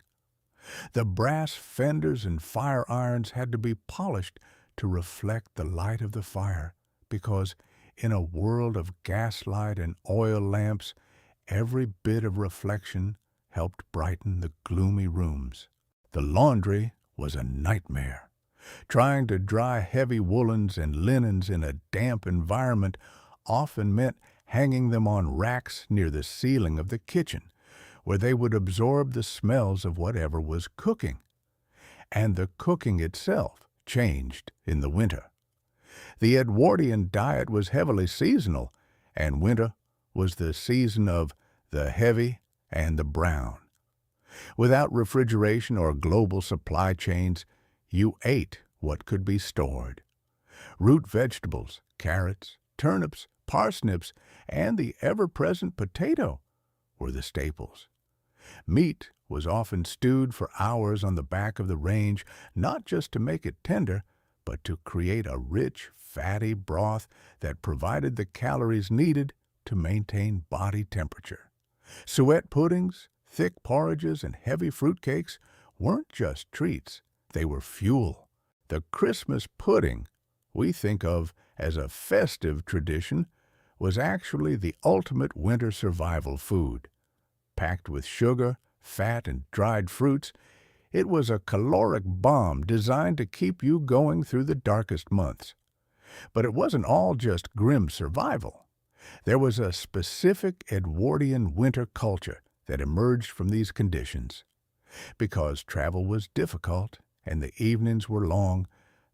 The brass fenders and fire irons had to be polished to reflect the light of the fire, because in a world of gaslight and oil lamps, every bit of reflection helped brighten the gloomy rooms. The laundry was a nightmare. Trying to dry heavy woolens and linens in a damp environment often meant hanging them on racks near the ceiling of the kitchen, where they would absorb the smells of whatever was cooking. And the cooking itself changed in the winter. The Edwardian diet was heavily seasonal, and winter was the season of the heavy and the brown. Without refrigeration or global supply chains, you ate what could be stored. Root vegetables, carrots, turnips, parsnips, and the ever-present potato were the staples. Meat was often stewed for hours on the back of the range, not just to make it tender, but to create a rich, fatty broth that provided the calories needed to maintain body temperature. Suet puddings, thick porridges, and heavy fruitcakes weren't just treats, they were fuel. The Christmas pudding, we think of as a festive tradition, was actually the ultimate winter survival food. Packed with sugar, fat, and dried fruits, it was a caloric bomb designed to keep you going through the darkest months. But it wasn't all just grim survival. There was a specific Edwardian winter culture that emerged from these conditions. Because travel was difficult and the evenings were long,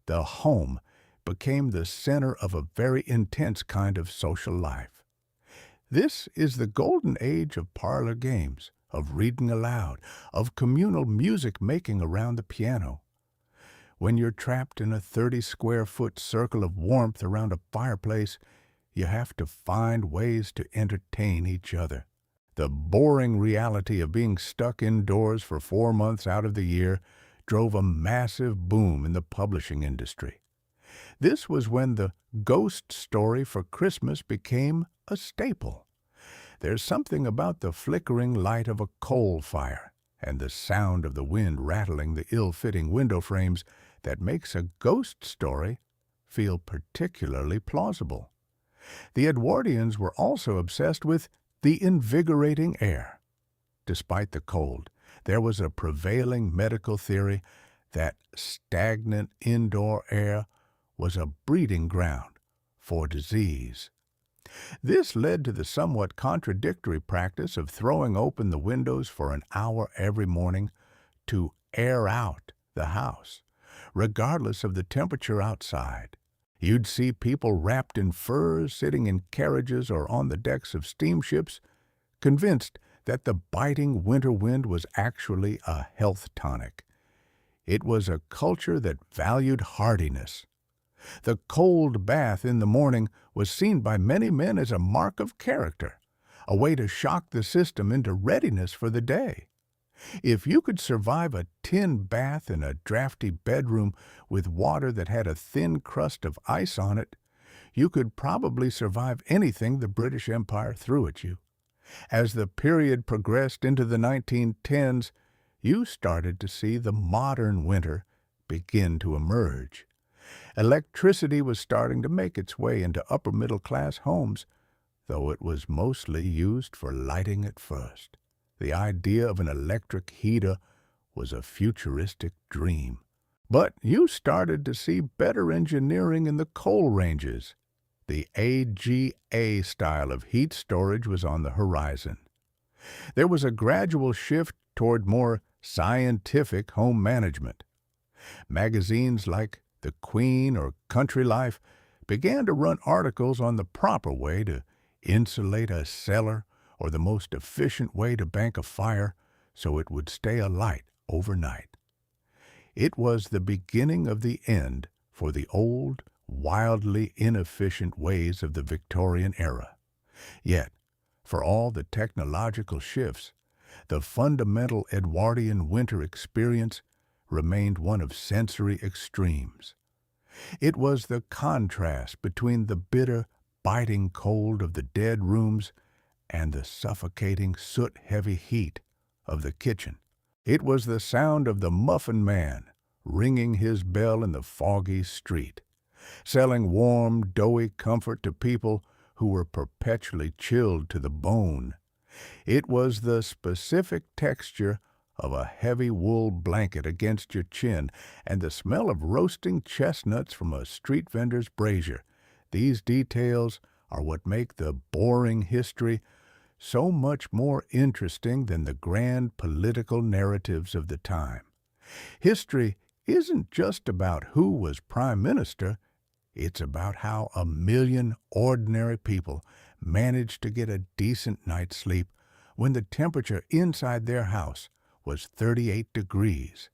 the home became the center of a very intense kind of social life. This is the golden age of parlor games, of reading aloud, of communal music making around the piano. When you're trapped in a 30-square-foot circle of warmth around a fireplace, you have to find ways to entertain each other. The boring reality of being stuck indoors for 4 months out of the year drove a massive boom in the publishing industry. This was when the ghost story for Christmas became a staple. There's something about the flickering light of a coal fire and the sound of the wind rattling the ill-fitting window frames that makes a ghost story feel particularly plausible. The Edwardians were also obsessed with the invigorating air. Despite the cold, there was a prevailing medical theory that stagnant indoor air was a breeding ground for disease. This led to the somewhat contradictory practice of throwing open the windows for an hour every morning to air out the house, regardless of the temperature outside. You'd see people wrapped in furs sitting in carriages or on the decks of steamships, convinced that the biting winter wind was actually a health tonic. It was a culture that valued hardiness. The cold bath in the morning was seen by many men as a mark of character, a way to shock the system into readiness for the day. If you could survive a tin bath in a drafty bedroom with water that had a thin crust of ice on it, you could probably survive anything the British Empire threw at you. As the period progressed into the 1910s, you started to see the modern winter begin to emerge. Electricity was starting to make its way into upper-middle-class homes, though it was mostly used for lighting at first. The idea of an electric heater was a futuristic dream. But you started to see better engineering in the coal ranges. The AGA style of heat storage was on the horizon. There was a gradual shift toward more scientific home management. Magazines like The Queen or Country Life began to run articles on the proper way to insulate a cellar or the most efficient way to bank a fire so it would stay alight overnight. It was the beginning of the end for the old, wildly inefficient ways of the Victorian era. Yet, for all the technological shifts, the fundamental Edwardian winter experience remained one of sensory extremes. It was the contrast between the bitter, biting cold of the dead rooms and the suffocating, soot-heavy heat of the kitchen. It was the sound of the muffin man ringing his bell in the foggy street, selling warm, doughy comfort to people who were perpetually chilled to the bone. It was the specific texture of a heavy wool blanket against your chin and the smell of roasting chestnuts from a street vendor's brazier. These details are what make the boring history so much more interesting than the grand political narratives of the time. History isn't just about who was prime minister, it's about how a million ordinary people managed to get a decent night's sleep when the temperature inside their house was 38 degrees.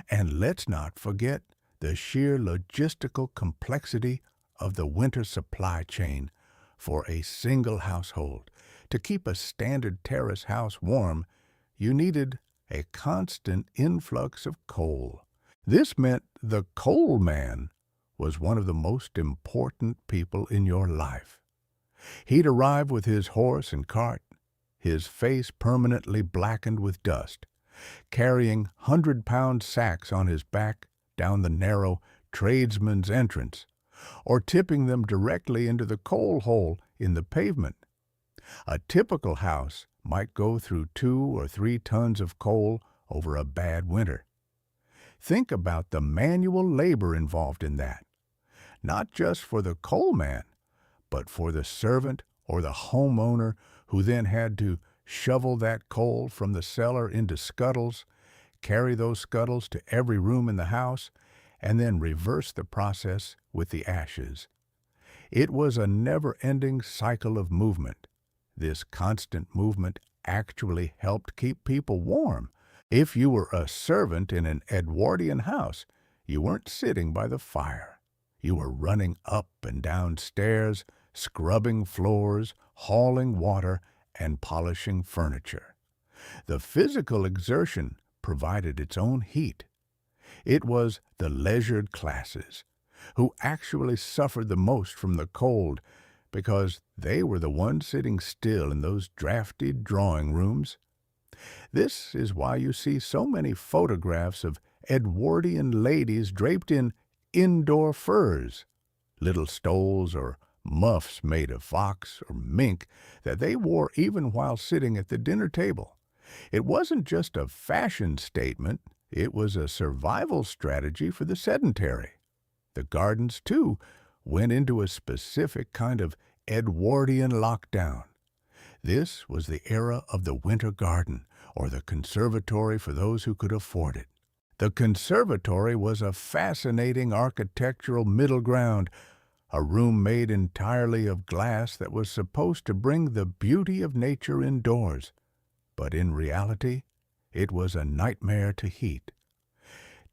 And let's not forget the sheer logistical complexity of the winter supply chain for a single household. To keep a standard terrace house warm, you needed a constant influx of coal. This meant the coal man was one of the most important people in your life. He'd arrive with his horse and cart, his face permanently blackened with dust, carrying 100-pound sacks on his back down the narrow tradesman's entrance, or tipping them directly into the coal hole in the pavement. A typical house might go through 2 or 3 tons of coal over a bad winter. Think about the manual labor involved in that, not just for the coal man, but for the servant or the homeowner who then had to shovel that coal from the cellar into scuttles, carry those scuttles to every room in the house, and then reverse the process with the ashes. It was a never-ending cycle of movement. This constant movement actually helped keep people warm. If you were a servant in an Edwardian house, you weren't sitting by the fire. You were running up and down stairs, scrubbing floors, hauling water, and polishing furniture. The physical exertion provided its own heat. It was the leisured classes, who actually suffered the most from the cold because they were the ones sitting still in those drafty drawing rooms. This is why you see so many photographs of Edwardian ladies draped in indoor furs, little stoles or muffs made of fox or mink that they wore even while sitting at the dinner table. It wasn't just a fashion statement, it was a survival strategy for the sedentary. The gardens, too, went into a specific kind of Edwardian lockdown. This was the era of the winter garden, or the conservatory for those who could afford it. The conservatory was a fascinating architectural middle ground, a room made entirely of glass that was supposed to bring the beauty of nature indoors. But in reality, it was a nightmare to heat.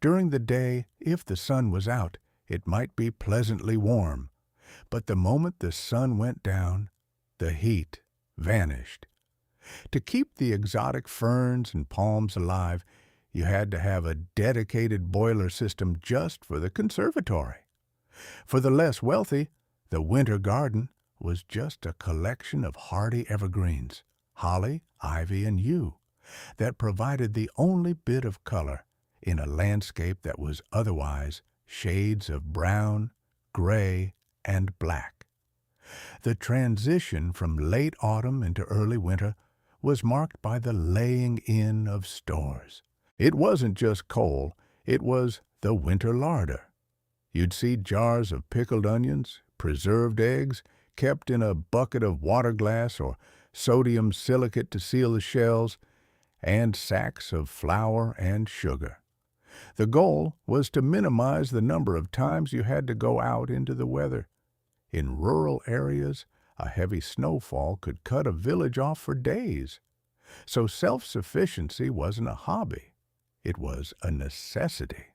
During the day, if the sun was out, it might be pleasantly warm, but the moment the sun went down, the heat vanished. To keep the exotic ferns and palms alive, you had to have a dedicated boiler system just for the conservatory. For the less wealthy, the winter garden was just a collection of hardy evergreens, holly, ivy, and yew, that provided the only bit of color in a landscape that was otherwise shades of brown, gray, and black. The transition from late autumn into early winter was marked by the laying in of stores. It wasn't just coal, it was the winter larder. You'd see jars of pickled onions, preserved eggs, kept in a bucket of water glass or sodium silicate to seal the shells, and sacks of flour and sugar. The goal was to minimize the number of times you had to go out into the weather. In rural areas, a heavy snowfall could cut a village off for days. So self-sufficiency wasn't a hobby. It was a necessity.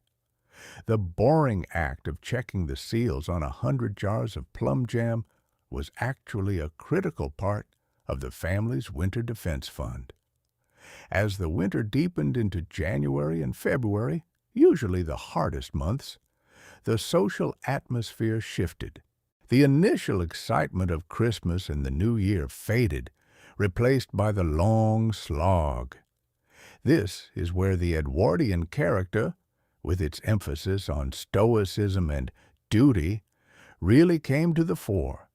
The boring act of checking the seals on 100 jars of plum jam was actually a critical part of the family's winter defense fund. As the winter deepened into January and February, usually the hardest months, the social atmosphere shifted. The initial excitement of Christmas and the New Year faded, replaced by the long slog. This is where the Edwardian character, with its emphasis on stoicism and duty, really came to the fore.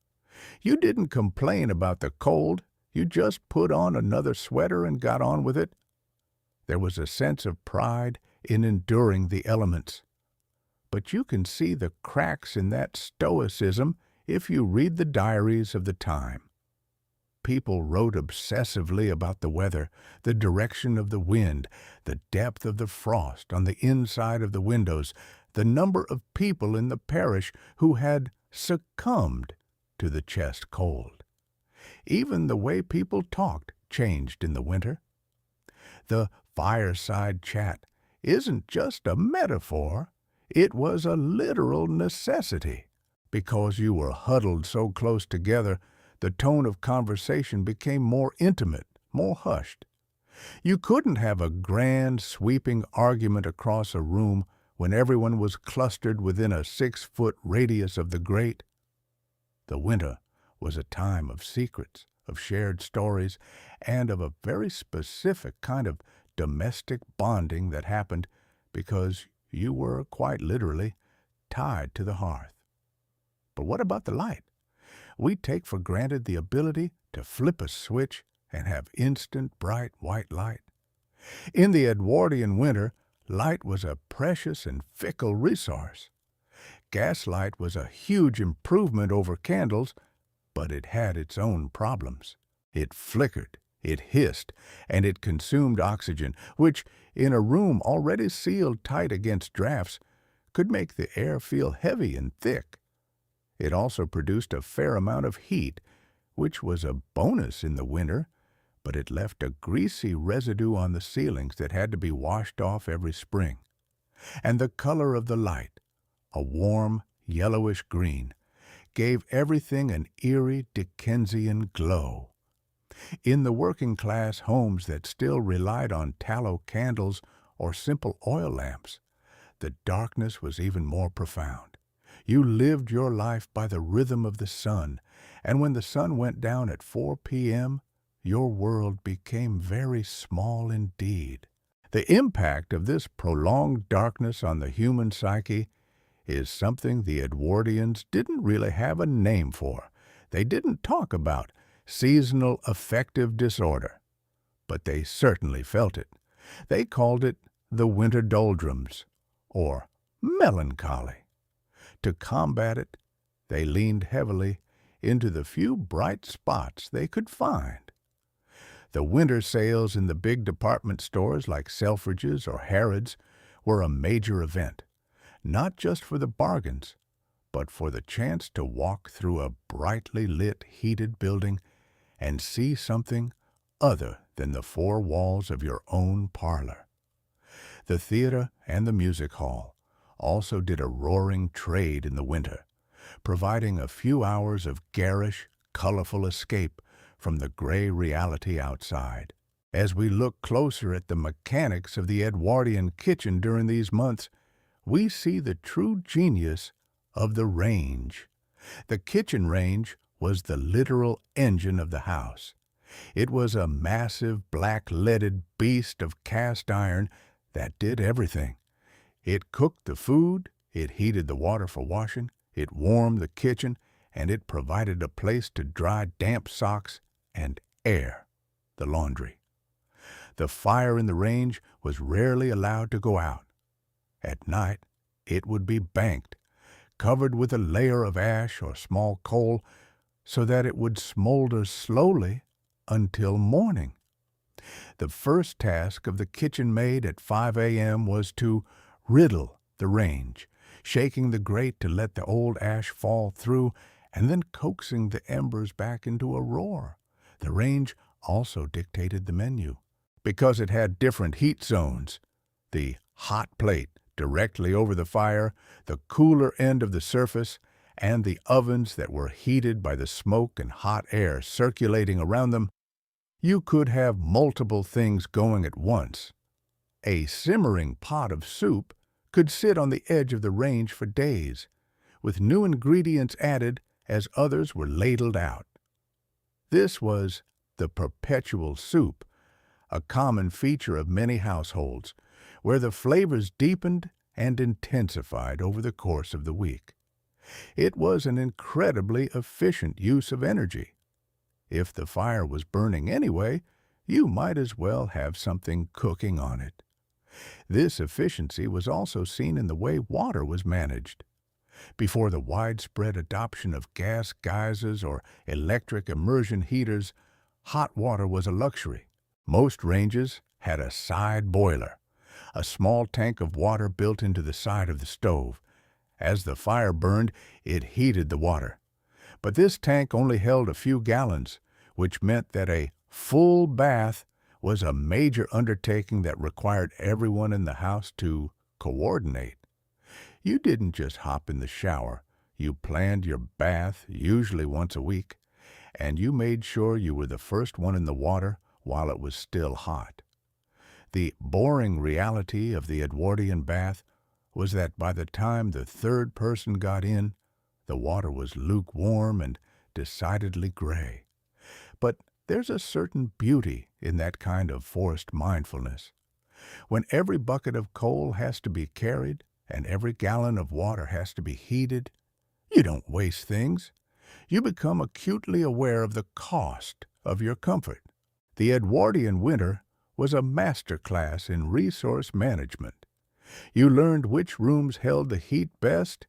You didn't complain about the cold, you just put on another sweater and got on with it. There was a sense of pride in enduring the elements. But you can see the cracks in that stoicism if you read the diaries of the time. People wrote obsessively about the weather, the direction of the wind, the depth of the frost on the inside of the windows, the number of people in the parish who had succumbed to the chest cold. Even the way people talked changed in the winter. The fireside chat isn't just a metaphor, it was a literal necessity. Because you were huddled so close together, the tone of conversation became more intimate, more hushed. You couldn't have a grand, sweeping argument across a room when everyone was clustered within a 6-foot radius of the grate. The winter was a time of secrets, of shared stories, and of a very specific kind of domestic bonding that happened because you were, quite literally, tied to the hearth. But what about the light? We take for granted the ability to flip a switch and have instant, bright white light. In the Edwardian winter, light was a precious and fickle resource. Gaslight was a huge improvement over candles, but it had its own problems. It flickered, it hissed, and it consumed oxygen, which, in a room already sealed tight against drafts, could make the air feel heavy and thick. It also produced a fair amount of heat, which was a bonus in the winter, but it left a greasy residue on the ceilings that had to be washed off every spring. And the color of the light, a warm, yellowish green, gave everything an eerie Dickensian glow. In the working-class homes that still relied on tallow candles or simple oil lamps, the darkness was even more profound. You lived your life by the rhythm of the sun, and when the sun went down at 4 p.m., your world became very small indeed. The impact of this prolonged darkness on the human psyche is something the Edwardians didn't really have a name for. They didn't talk about seasonal affective disorder, but they certainly felt it. They called it the winter doldrums, or melancholy. To combat it, they leaned heavily into the few bright spots they could find. The winter sales in the big department stores like Selfridge's or Harrods were a major event, not just for the bargains, but for the chance to walk through a brightly lit, heated building and see something other than the four walls of your own parlor. The theater and the music hall also did a roaring trade in the winter, providing a few hours of garish, colorful escape from the gray reality outside. As we look closer at the mechanics of the Edwardian kitchen during these months, we see the true genius of the range. The kitchen range was the literal engine of the house. It was a massive black-leaded beast of cast iron that did everything. It cooked the food, it heated the water for washing, it warmed the kitchen, and it provided a place to dry damp socks and air the laundry. The fire in the range was rarely allowed to go out. At night, it would be banked, covered with a layer of ash or small coal, so that it would smolder slowly until morning. The first task of the kitchen maid at 5 a.m. was to riddle the range, shaking the grate to let the old ash fall through, and then coaxing the embers back into a roar. The range also dictated the menu, because it had different heat zones. The hot plate directly over the fire, the cooler end of the surface, and the ovens that were heated by the smoke and hot air circulating around them. You could have multiple things going at once. A simmering pot of soup could sit on the edge of the range for days, with new ingredients added as others were ladled out. This was the perpetual soup, a common feature of many households, where the flavors deepened and intensified over the course of the week. It was an incredibly efficient use of energy. If the fire was burning anyway, you might as well have something cooking on it. This efficiency was also seen in the way water was managed. Before the widespread adoption of gas geysers or electric immersion heaters, hot water was a luxury. Most ranges had a side boiler, a small tank of water built into the side of the stove. As the fire burned, it heated the water. But this tank only held a few gallons, which meant that a full bath was a major undertaking that required everyone in the house to coordinate. You didn't just hop in the shower. You planned your bath, usually once a week, and you made sure you were the first one in the water while it was still hot. The boring reality of the Edwardian bath was that by the time the third person got in, the water was lukewarm and decidedly gray. But there's a certain beauty in that kind of forced mindfulness. When every bucket of coal has to be carried and every gallon of water has to be heated, you don't waste things. You become acutely aware of the cost of your comfort. The Edwardian winter was a master class in resource management. You learned which rooms held the heat best,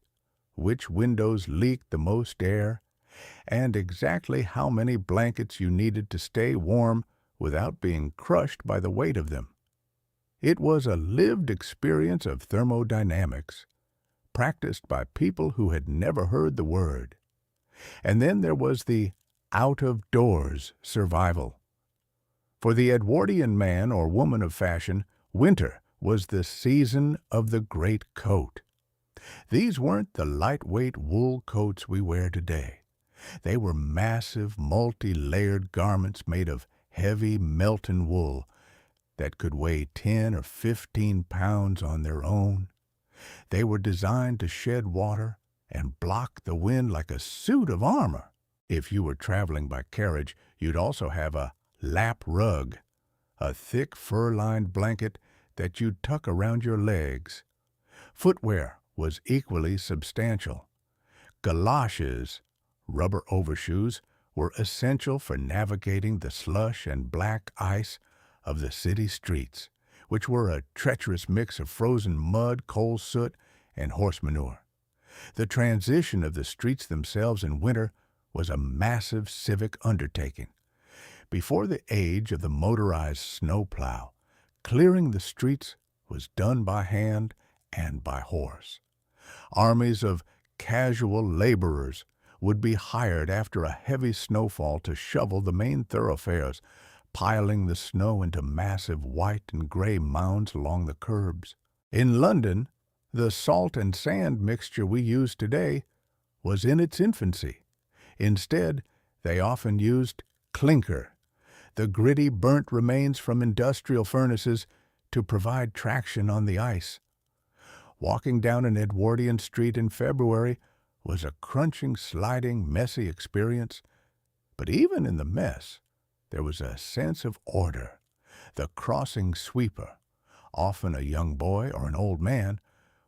which windows leaked the most air, and exactly how many blankets you needed to stay warm without being crushed by the weight of them. It was a lived experience of thermodynamics, practiced by people who had never heard the word. And then there was the out-of-doors survival. For the Edwardian man or woman of fashion, winter was the season of the great coat. These weren't the lightweight wool coats we wear today. They were massive, multi-layered garments made of heavy Melton wool that could weigh 10 or 15 pounds on their own. They were designed to shed water and blocked the wind like a suit of armor. If you were traveling by carriage, you'd also have a lap rug, a thick fur-lined blanket that you'd tuck around your legs. Footwear was equally substantial. Galoshes, rubber overshoes, were essential for navigating the slush and black ice of the city streets, which were a treacherous mix of frozen mud, coal soot, and horse manure. The transition of the streets themselves in winter was a massive civic undertaking. Before the age of the motorized snowplow, clearing the streets was done by hand and by horse. Armies of casual laborers would be hired after a heavy snowfall to shovel the main thoroughfares, piling the snow into massive white and gray mounds along the curbs. In London, the salt and sand mixture we use today was in its infancy. Instead, they often used clinker, the gritty burnt remains from industrial furnaces, to provide traction on the ice. Walking down an Edwardian street in February was a crunching, sliding, messy experience. But even in the mess, there was a sense of order. The crossing sweeper, often a young boy or an old man,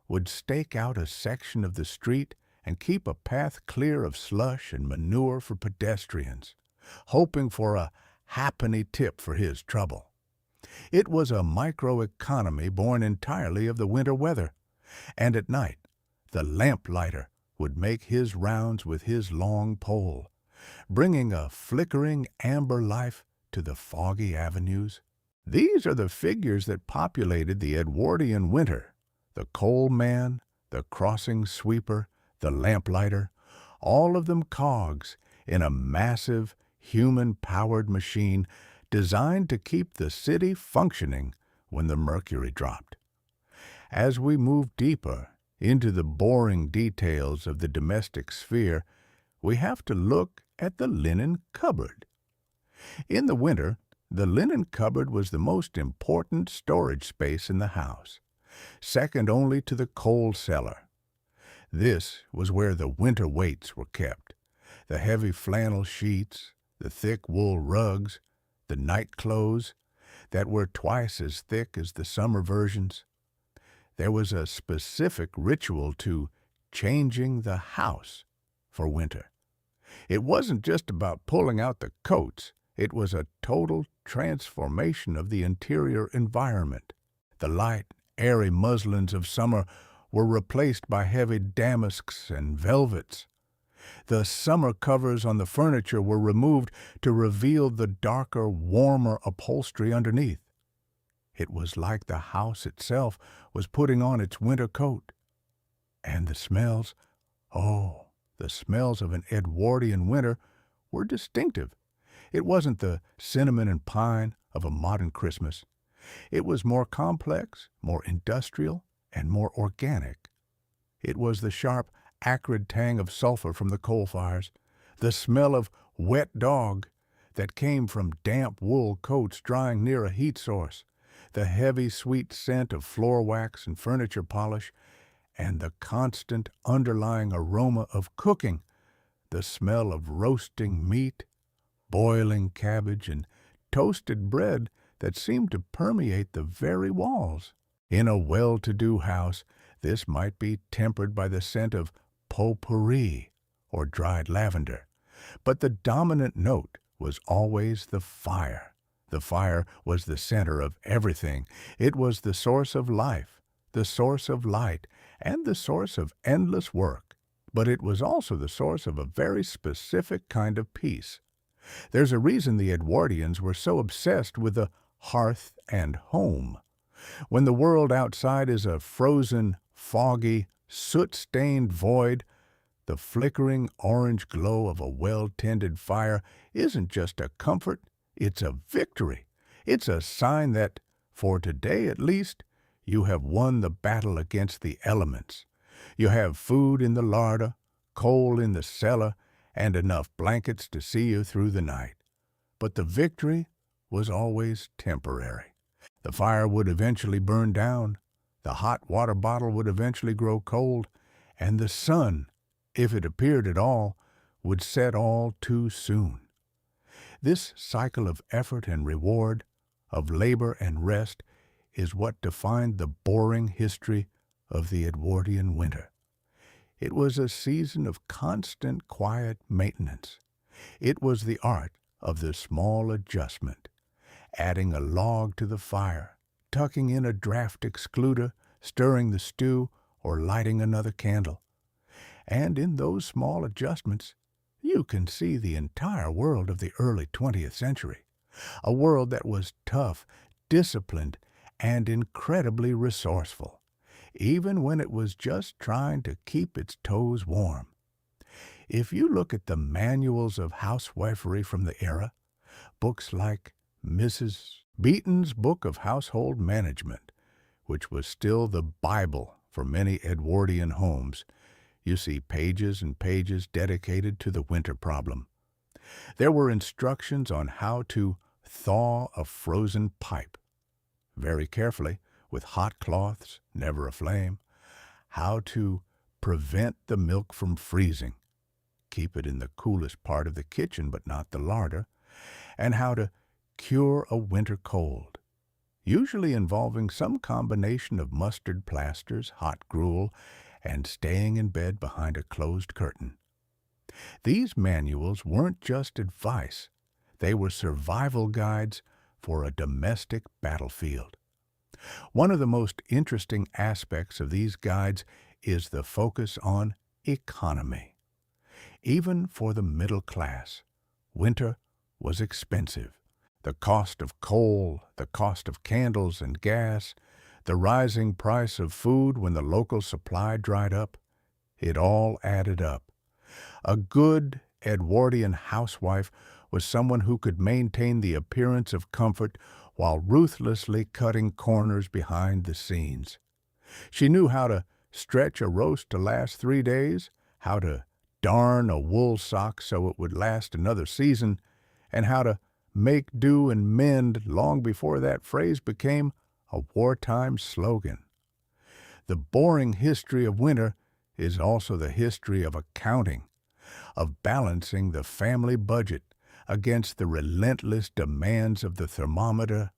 would stake out a section of the street and keep a path clear of slush and manure for pedestrians, hoping for a ha'penny tip for his trouble. It was a microeconomy born entirely of the winter weather, and at night the lamplighter would make his rounds with his long pole, bringing a flickering amber life to the foggy avenues. These are the figures that populated the Edwardian winter: the coal man, the crossing sweeper, the lamplighter, all of them cogs in a massive, human-powered machine designed to keep the city functioning when the mercury dropped. As we move deeper into the boring details of the domestic sphere, we have to look at the linen cupboard. In the winter, the linen cupboard was the most important storage space in the house, second only to the coal cellar. This was where the winter weights were kept: the heavy flannel sheets, the thick wool rugs, the night clothes that were twice as thick as the summer versions. There was a specific ritual to changing the house for winter. It wasn't just about pulling out the coats. It was a total transformation of the interior environment. The light, airy muslins of summer were replaced by heavy damasks and velvets. The summer covers on the furniture were removed to reveal the darker, warmer upholstery underneath. It was like the house itself was putting on its winter coat. And the smells, oh, the smells of an Edwardian winter were distinctive. It wasn't the cinnamon and pine of a modern Christmas. It was more complex, more industrial, and more organic. It was the sharp, acrid tang of sulfur from the coal fires, the smell of wet dog that came from damp wool coats drying near a heat source, the heavy, sweet scent of floor wax and furniture polish, and the constant underlying aroma of cooking, the smell of roasting meat, boiling cabbage, and toasted bread that seemed to permeate the very walls. In a well-to-do house, this might be tempered by the scent of potpourri or dried lavender, but the dominant note was always the fire. The fire was the center of everything. It was the source of life, the source of light, and the source of endless work. But it was also the source of a very specific kind of peace. There's a reason the Edwardians were so obsessed with the hearth and home. When the world outside is a frozen, foggy, soot-stained void, the flickering orange glow of a well-tended fire isn't just a comfort, it's a victory. It's a sign that, for today at least, you have won the battle against the elements. You have food in the larder, coal in the cellar, and enough blankets to see you through the night. But the victory was always temporary. The fire would eventually burn down, the hot water bottle would eventually grow cold, and the sun if it appeared at all, would set all too soon. This cycle of effort and reward, of labor and rest, is what defined the boring history of the Edwardian winter. It was a season of constant quiet maintenance. It was the art of the small adjustment, adding a log to the fire, tucking in a draft excluder, stirring the stew, or lighting another candle. And in those small adjustments, you can see the entire world of the early 20th century, a world that was tough, disciplined, and incredibly resourceful, even when it was just trying to keep its toes warm. If you look at the manuals of housewifery from the era, books like Mrs. Beeton's Book of Household Management, which was still the Bible for many Edwardian homes, you see pages and pages dedicated to the winter problem. There were instructions on how to thaw a frozen pipe, very carefully, with hot cloths, never aflame, how to prevent the milk from freezing, keep it in the coolest part of the kitchen but not the larder, and how to cure a winter cold, usually involving some combination of mustard plasters, hot gruel, and staying in bed behind a closed curtain. These manuals weren't just advice, they were survival guides for a domestic battlefield. One of the most interesting aspects of these guides is the focus on economy. Even for the middle class, winter was expensive. The cost of coal, the cost of candles and gas, the rising price of food when the local supply dried up, it all added up. A good Edwardian housewife was someone who could maintain the appearance of comfort while ruthlessly cutting corners behind the scenes. She knew how to stretch a roast to last 3 days, how to darn a wool sock so it would last another season, and how to make do and mend long before that phrase became a wartime slogan. The boring history of winter is also the history of accounting, of balancing the family budget against the relentless demands of the thermometer.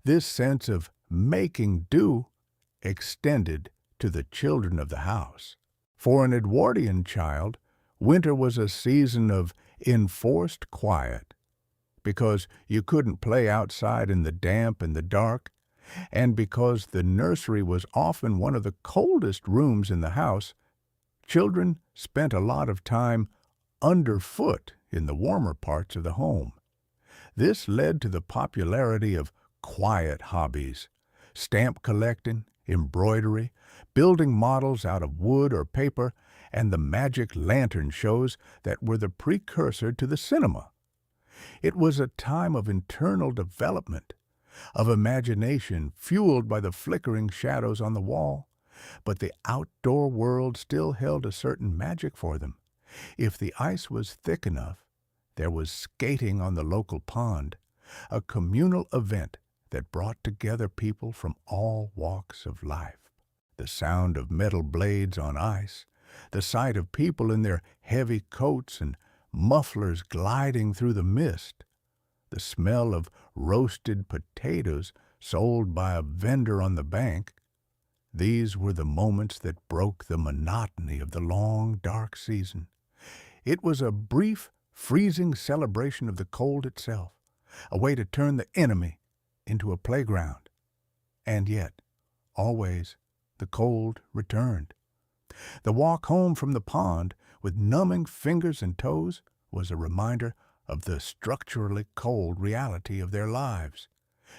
This sense of making do extended to the children of the house. For an Edwardian child, winter was a season of enforced quiet, because you couldn't play outside in the damp and the dark, and because the nursery was often one of the coldest rooms in the house. Children spent a lot of time underfoot in the warmer parts of the home. This led to the popularity of quiet hobbies, stamp collecting, embroidery, building models out of wood or paper, and the magic lantern shows that were the precursor to the cinema. It was a time of internal development, of imagination fueled by the flickering shadows on the wall, but the outdoor world still held a certain magic for them. If the ice was thick enough, there was skating on the local pond, a communal event that brought together people from all walks of life. The sound of metal blades on ice, the sight of people in their heavy coats and mufflers gliding through the mist, the smell of roasted potatoes sold by a vendor on the bank, these were the moments that broke the monotony of the long, dark season. It was a brief, freezing celebration of the cold itself, a way to turn the enemy into a playground. And yet, always, the cold returned. The walk home from the pond with numbing fingers and toes was a reminder of the structurally cold reality of their lives.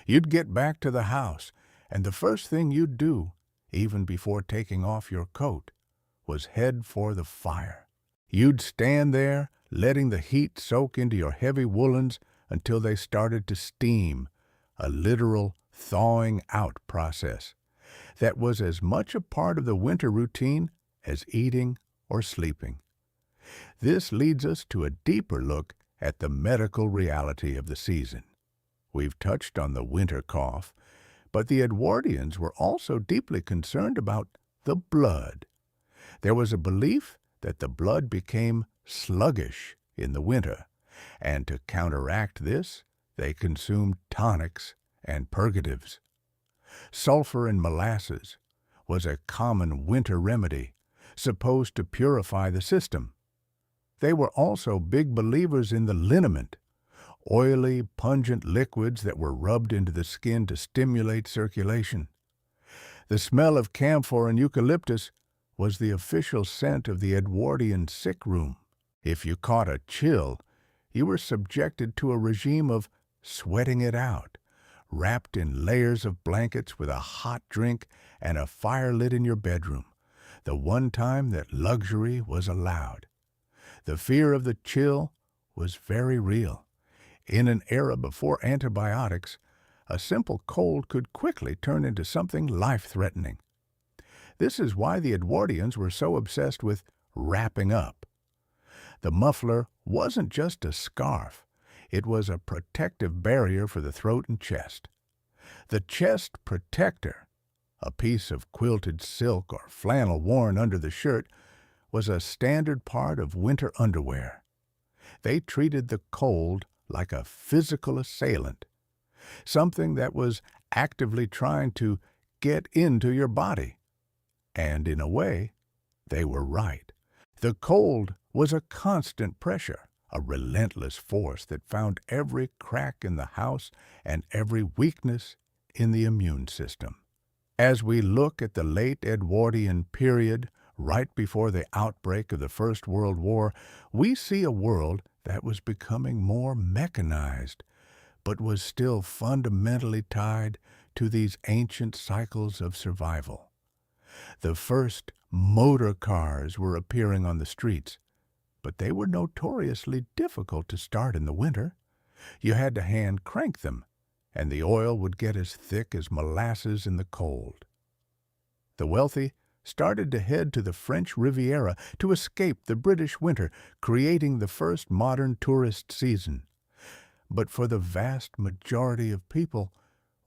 You'd get back to the house, and the first thing you'd do, even before taking off your coat, was head for the fire. You'd stand there, letting the heat soak into your heavy woolens until they started to steam, a literal thawing out process that was as much a part of the winter routine as eating or sleeping. This leads us to a deeper look at the medical reality of the season. We've touched on the winter cough, but the Edwardians were also deeply concerned about the blood. There was a belief that the blood became sluggish in the winter, and to counteract this, they consumed tonics and purgatives. Sulfur in molasses was a common winter remedy, supposed to purify the system. They were also big believers in the liniment, oily, pungent liquids that were rubbed into the skin to stimulate circulation. The smell of camphor and eucalyptus was the official scent of the Edwardian sick room. If you caught a chill, you were subjected to a regime of sweating it out, wrapped in layers of blankets with a hot drink and a fire lit in your bedroom, the one time that luxury was allowed. The fear of the chill was very real. In an era before antibiotics, a simple cold could quickly turn into something life-threatening. This is why the Edwardians were so obsessed with wrapping up. The muffler wasn't just a scarf. It was a protective barrier for the throat and chest. The chest protector, a piece of quilted silk or flannel worn under the shirt, was a standard part of winter underwear. They treated the cold like a physical assailant, something that was actively trying to get into your body. And in a way, they were right. The cold was a constant pressure, a relentless force that found every crack in the house and every weakness in the immune system. As we look at the late Edwardian period, right before the outbreak of the First World War, we see a world that was becoming more mechanized, but was still fundamentally tied to these ancient cycles of survival. The first motor cars were appearing on the streets, but they were notoriously difficult to start in the winter. You had to hand crank them, and the oil would get as thick as molasses in the cold. The wealthy started to head to the French Riviera to escape the British winter, creating the first modern tourist season. But for the vast majority of people,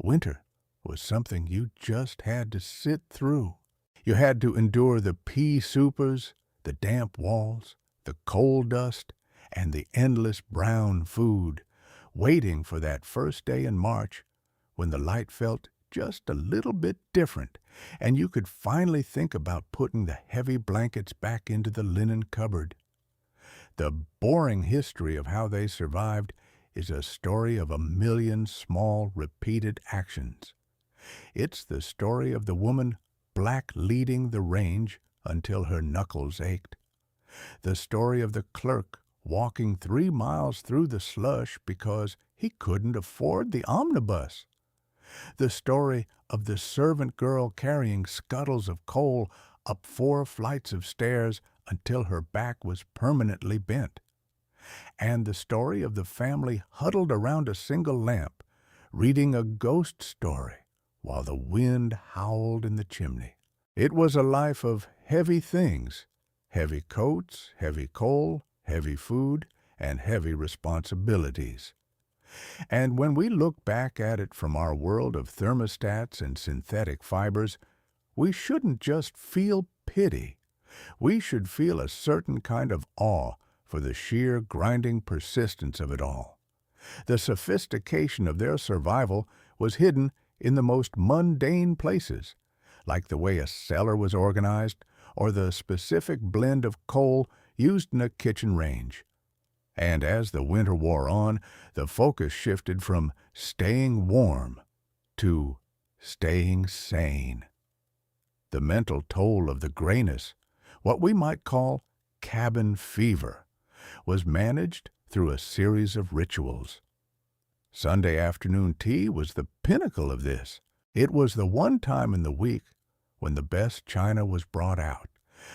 winter was something you just had to sit through. You had to endure the pea soupers, the damp walls, the coal dust, and the endless brown food, waiting for that first day in March when the light felt just a little bit different, and you could finally think about putting the heavy blankets back into the linen cupboard. The boring history of how they survived is a story of a million small, repeated actions. It's the story of the woman black leading the range until her knuckles ached. The story of the clerk walking 3 miles through the slush because he couldn't afford the omnibus. The story of the servant girl carrying scuttles of coal up 4 flights of stairs until her back was permanently bent. And the story of the family huddled around a single lamp, reading a ghost story while the wind howled in the chimney. It was a life of heavy things, heavy coats, heavy coal, heavy food, and heavy responsibilities. And when we look back at it from our world of thermostats and synthetic fibers, we shouldn't just feel pity. We should feel a certain kind of awe for the sheer grinding persistence of it all. The sophistication of their survival was hidden in the most mundane places, like the way a cellar was organized or the specific blend of coal used in a kitchen range. And as the winter wore on, the focus shifted from staying warm to staying sane. The mental toll of the grayness, what we might call cabin fever, was managed through a series of rituals. Sunday afternoon tea was the pinnacle of this. It was the one time in the week when the best china was brought out.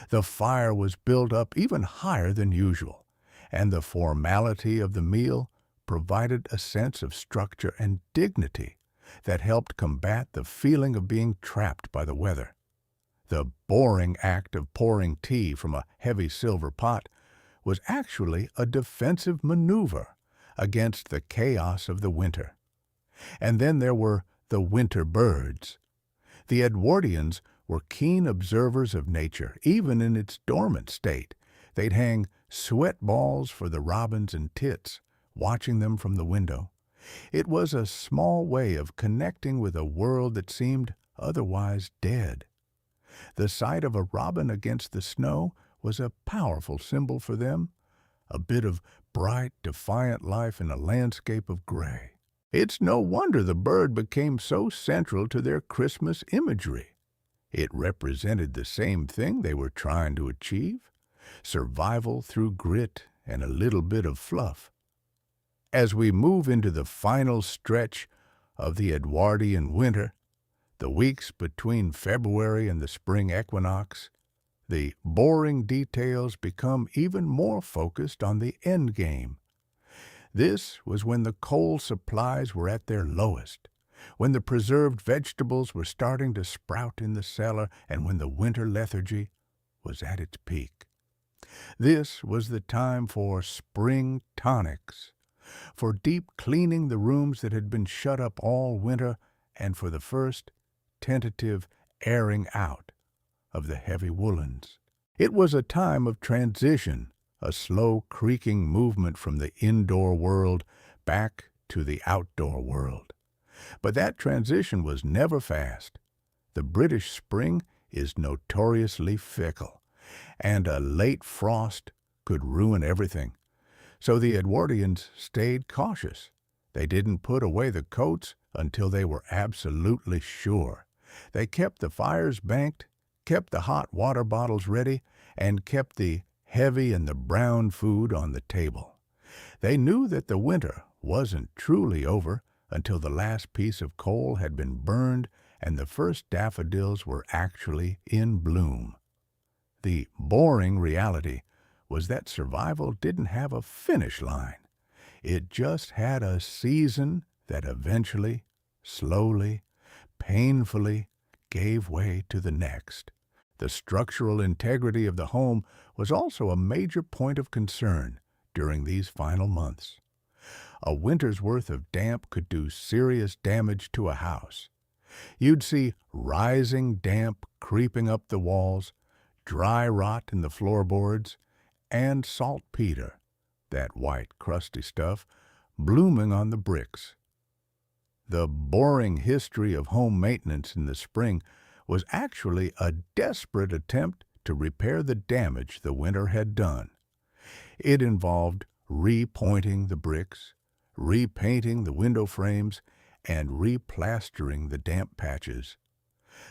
The fire was built up even higher than usual, and the formality of the meal provided a sense of structure and dignity that helped combat the feeling of being trapped by the weather. The boring act of pouring tea from a heavy silver pot was actually a defensive maneuver against the chaos of the winter. And then there were the winter birds. The Edwardians were keen observers of nature, even in its dormant state, They'd hang sweat balls for the robins and tits, watching them from the window. It was a small way of connecting with a world that seemed otherwise dead. The sight of a robin against the snow was a powerful symbol for them, a bit of bright, defiant life in a landscape of gray. It's no wonder the bird became so central to their Christmas imagery. It represented the same thing they were trying to achieve: survival through grit and a little bit of fluff. As we move into the final stretch of the Edwardian winter, the weeks between February and the spring equinox, the boring details become even more focused on the end game. This was when the coal supplies were at their lowest, when the preserved vegetables were starting to sprout in the cellar, and when the winter lethargy was at its peak. This was the time for spring tonics, for deep cleaning the rooms that had been shut up all winter, and for the first tentative airing out of the heavy woolens. It was a time of transition, a slow creaking movement from the indoor world back to the outdoor world. But that transition was never fast. The British spring is notoriously fickle, and a late frost could ruin everything. So the Edwardians stayed cautious. They didn't put away the coats until they were absolutely sure. They kept the fires banked, kept the hot water bottles ready, and kept the heavy and the brown food on the table. They knew that the winter wasn't truly over until the last piece of coal had been burned and the first daffodils were actually in bloom. The boring reality was that survival didn't have a finish line. It just had a season that eventually, slowly, painfully gave way to the next. The structural integrity of the home was also a major point of concern during these final months. A winter's worth of damp could do serious damage to a house. You'd see rising damp creeping up the walls, dry rot in the floorboards, and saltpeter, that white crusty stuff, blooming on the bricks. The boring history of home maintenance in the spring was actually a desperate attempt to repair the damage the winter had done. It involved repointing the bricks, repainting the window frames, and replastering the damp patches.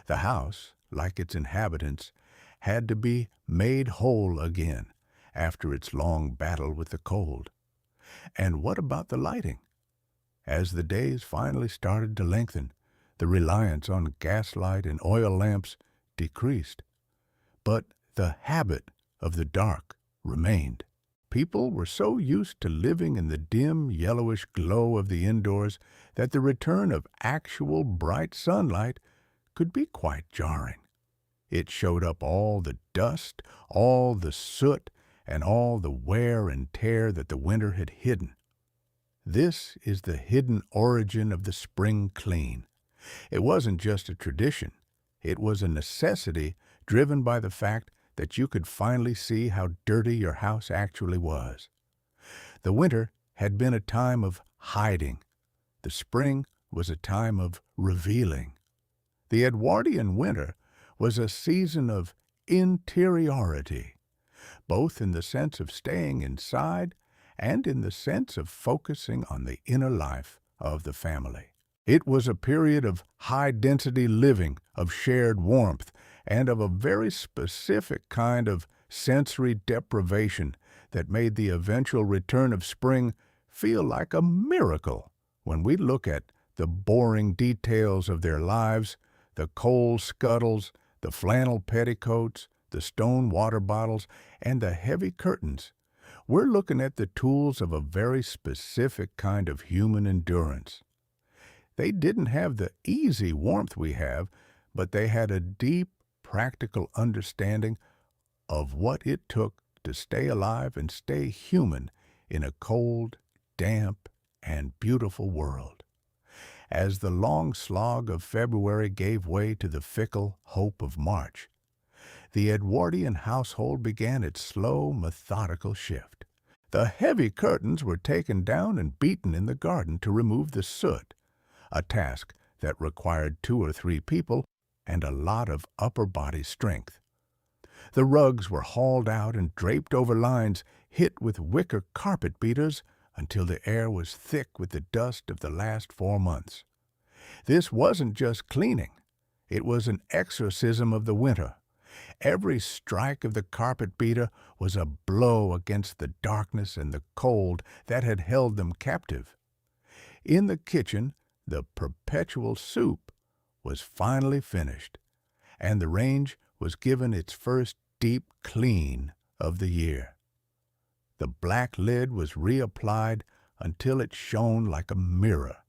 The house, like its inhabitants, had to be made whole again after its long battle with the cold. And what about the lighting? As the days finally started to lengthen, the reliance on gaslight and oil lamps decreased. But the habit of the dark remained. People were so used to living in the dim, yellowish glow of the indoors that the return of actual bright sunlight could be quite jarring. It showed up all the dust, all the soot, and all the wear and tear that the winter had hidden. This is the hidden origin of the spring clean. It wasn't just a tradition. It was a necessity driven by the fact that you could finally see how dirty your house actually was. The winter had been a time of hiding. The spring was a time of revealing. The Edwardian winter was a season of interiority, both in the sense of staying inside and in the sense of focusing on the inner life of the family. It was a period of high-density living, of shared warmth, and of a very specific kind of sensory deprivation that made the eventual return of spring feel like a miracle. When we look at the boring details of their lives, the coal scuttles, the flannel petticoats, the stone water bottles, and the heavy curtains, we're looking at the tools of a very specific kind of human endurance. They didn't have the easy warmth we have, but they had a deep, practical understanding of what it took to stay alive and stay human in a cold, damp, and beautiful world. As the long slog of February gave way to the fickle hope of March, the Edwardian household began its slow, methodical shift. The heavy curtains were taken down and beaten in the garden to remove the soot, a task that required 2 or 3 people and a lot of upper body strength. The rugs were hauled out and draped over lines hit with wicker carpet beaters until the air was thick with the dust of the last 4 months. This wasn't just cleaning. It was an exorcism of the winter. Every strike of the carpet beater was a blow against the darkness and the cold that had held them captive. In the kitchen, the perpetual soup was finally finished, and the range was given its first deep clean of the year. The black lid was reapplied until it shone like a mirror,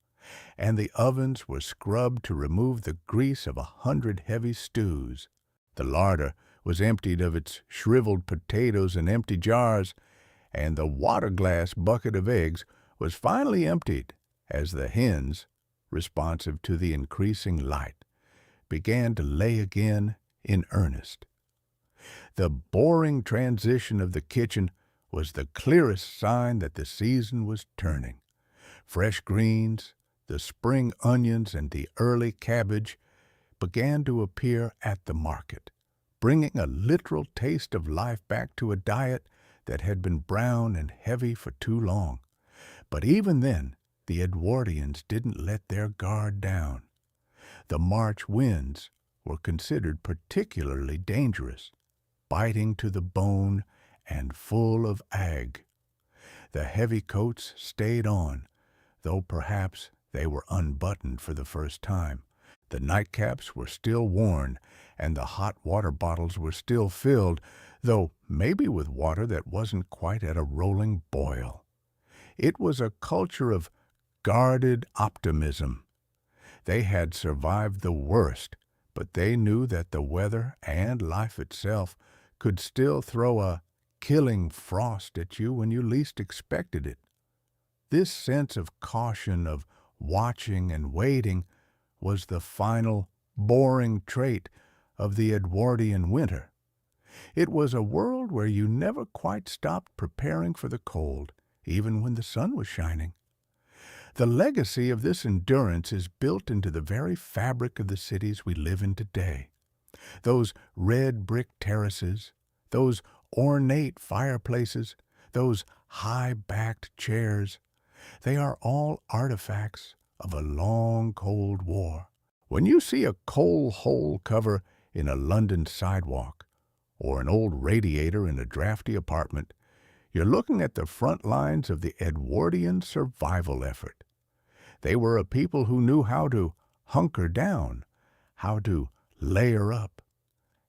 and the ovens were scrubbed to remove the grease of 100 heavy stews. The larder was emptied of its shriveled potatoes in empty jars, and the water-glass bucket of eggs was finally emptied as the hens, responsive to the increasing light, began to lay again in earnest. The boring transition of the kitchen was the clearest sign that the season was turning. Fresh greens, the spring onions, and the early cabbage began to appear at the market, bringing a literal taste of life back to a diet that had been brown and heavy for too long. But even then, the Edwardians didn't let their guard down. The March winds were considered particularly dangerous, biting to the bone and full of ag. The heavy coats stayed on, though perhaps they were unbuttoned for the first time. The nightcaps were still worn, and the hot water bottles were still filled, though maybe with water that wasn't quite at a rolling boil. It was a culture of guarded optimism. They had survived the worst, but they knew that the weather and life itself could still throw a killing frost at you when you least expected it. This sense of caution, of watching and waiting, was the final, boring trait of the Edwardian winter. It was a world where you never quite stopped preparing for the cold, even when the sun was shining. The legacy of this endurance is built into the very fabric of the cities we live in today. Those red brick terraces, those ornate fireplaces, those high-backed chairs, they are all artifacts of a long Cold War. When you see a coal hole cover in a London sidewalk or an old radiator in a drafty apartment, you're looking at the front lines of the Edwardian survival effort. They were a people who knew how to hunker down, how to layer up,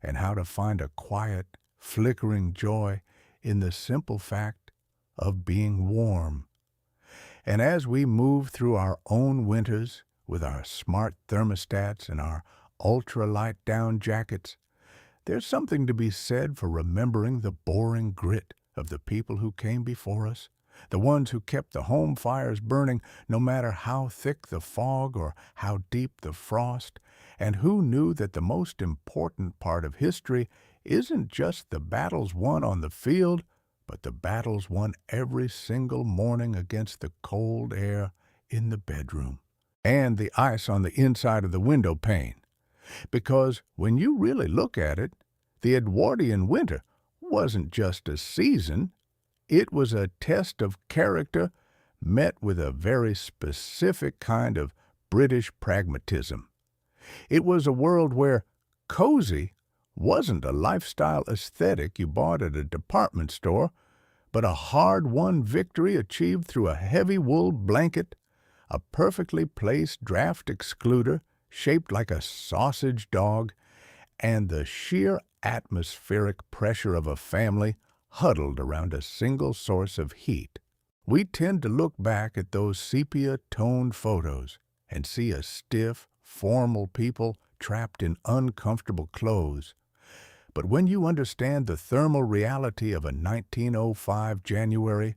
and how to find a quiet, flickering joy in the simple fact of being warm. And as we move through our own winters with our smart thermostats and our ultralight down jackets, there's something to be said for remembering the boring grit of the people who came before us, the ones who kept the home fires burning no matter how thick the fog or how deep the frost, and who knew that the most important part of history isn't just the battles won on the field, but the battles won every single morning against the cold air in the bedroom and the ice on the inside of the window pane. Because when you really look at it, the Edwardian winter wasn't just a season, it was a test of character met with a very specific kind of British pragmatism. It was a world where cozy wasn't a lifestyle aesthetic you bought at a department store, but a hard-won victory achieved through a heavy wool blanket, a perfectly placed draft excluder shaped like a sausage dog, and the sheer atmospheric pressure of a family huddled around a single source of heat. We tend to look back at those sepia-toned photos and see a stiff, formal people trapped in uncomfortable clothes. But when you understand the thermal reality of a 1905 January,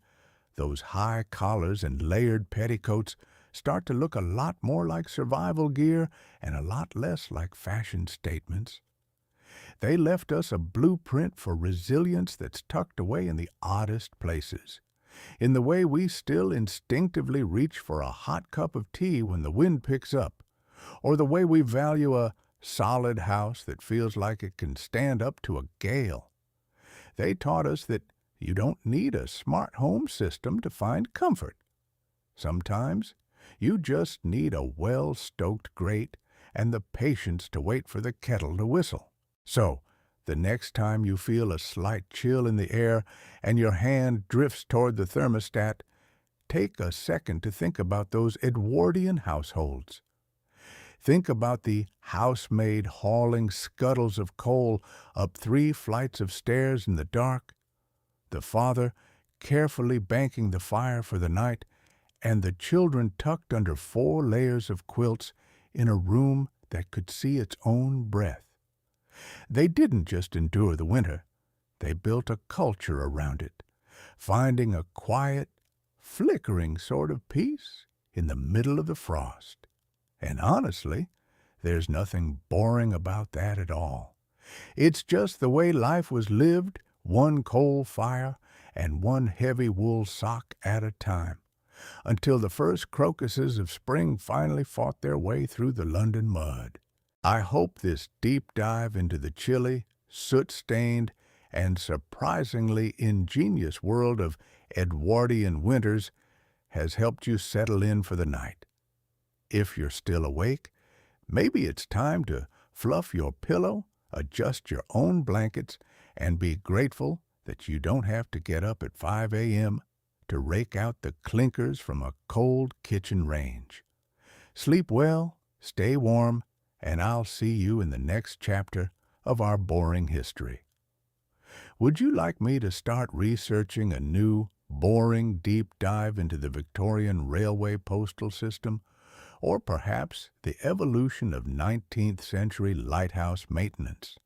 those high collars and layered petticoats start to look a lot more like survival gear and a lot less like fashion statements. They left us a blueprint for resilience that's tucked away in the oddest places. In the way we still instinctively reach for a hot cup of tea when the wind picks up, or the way we value a solid house that feels like it can stand up to a gale. They taught us that you don't need a smart home system to find comfort. Sometimes you just need a well-stoked grate and the patience to wait for the kettle to whistle. So, the next time you feel a slight chill in the air and your hand drifts toward the thermostat, take a second to think about those Edwardian households. Think about the housemaid hauling scuttles of coal up 3 flights of stairs in the dark, the father carefully banking the fire for the night, and the children tucked under 4 layers of quilts in a room that could see its own breath. They didn't just endure the winter, they built a culture around it, finding a quiet, flickering sort of peace in the middle of the frost. And honestly, there's nothing boring about that at all. It's just the way life was lived, one coal fire and one heavy wool sock at a time, until the first crocuses of spring finally fought their way through the London mud. I hope this deep dive into the chilly, soot-stained, and surprisingly ingenious world of Edwardian winters has helped you settle in for the night. If you're still awake, maybe it's time to fluff your pillow, adjust your own blankets, and be grateful that you don't have to get up at 5 a.m. to rake out the clinkers from a cold kitchen range. Sleep well, stay warm, and I'll see you in the next chapter of our boring history. Would you like me to start researching a new, boring deep dive into the Victorian railway postal system, or perhaps the evolution of 19th century lighthouse maintenance?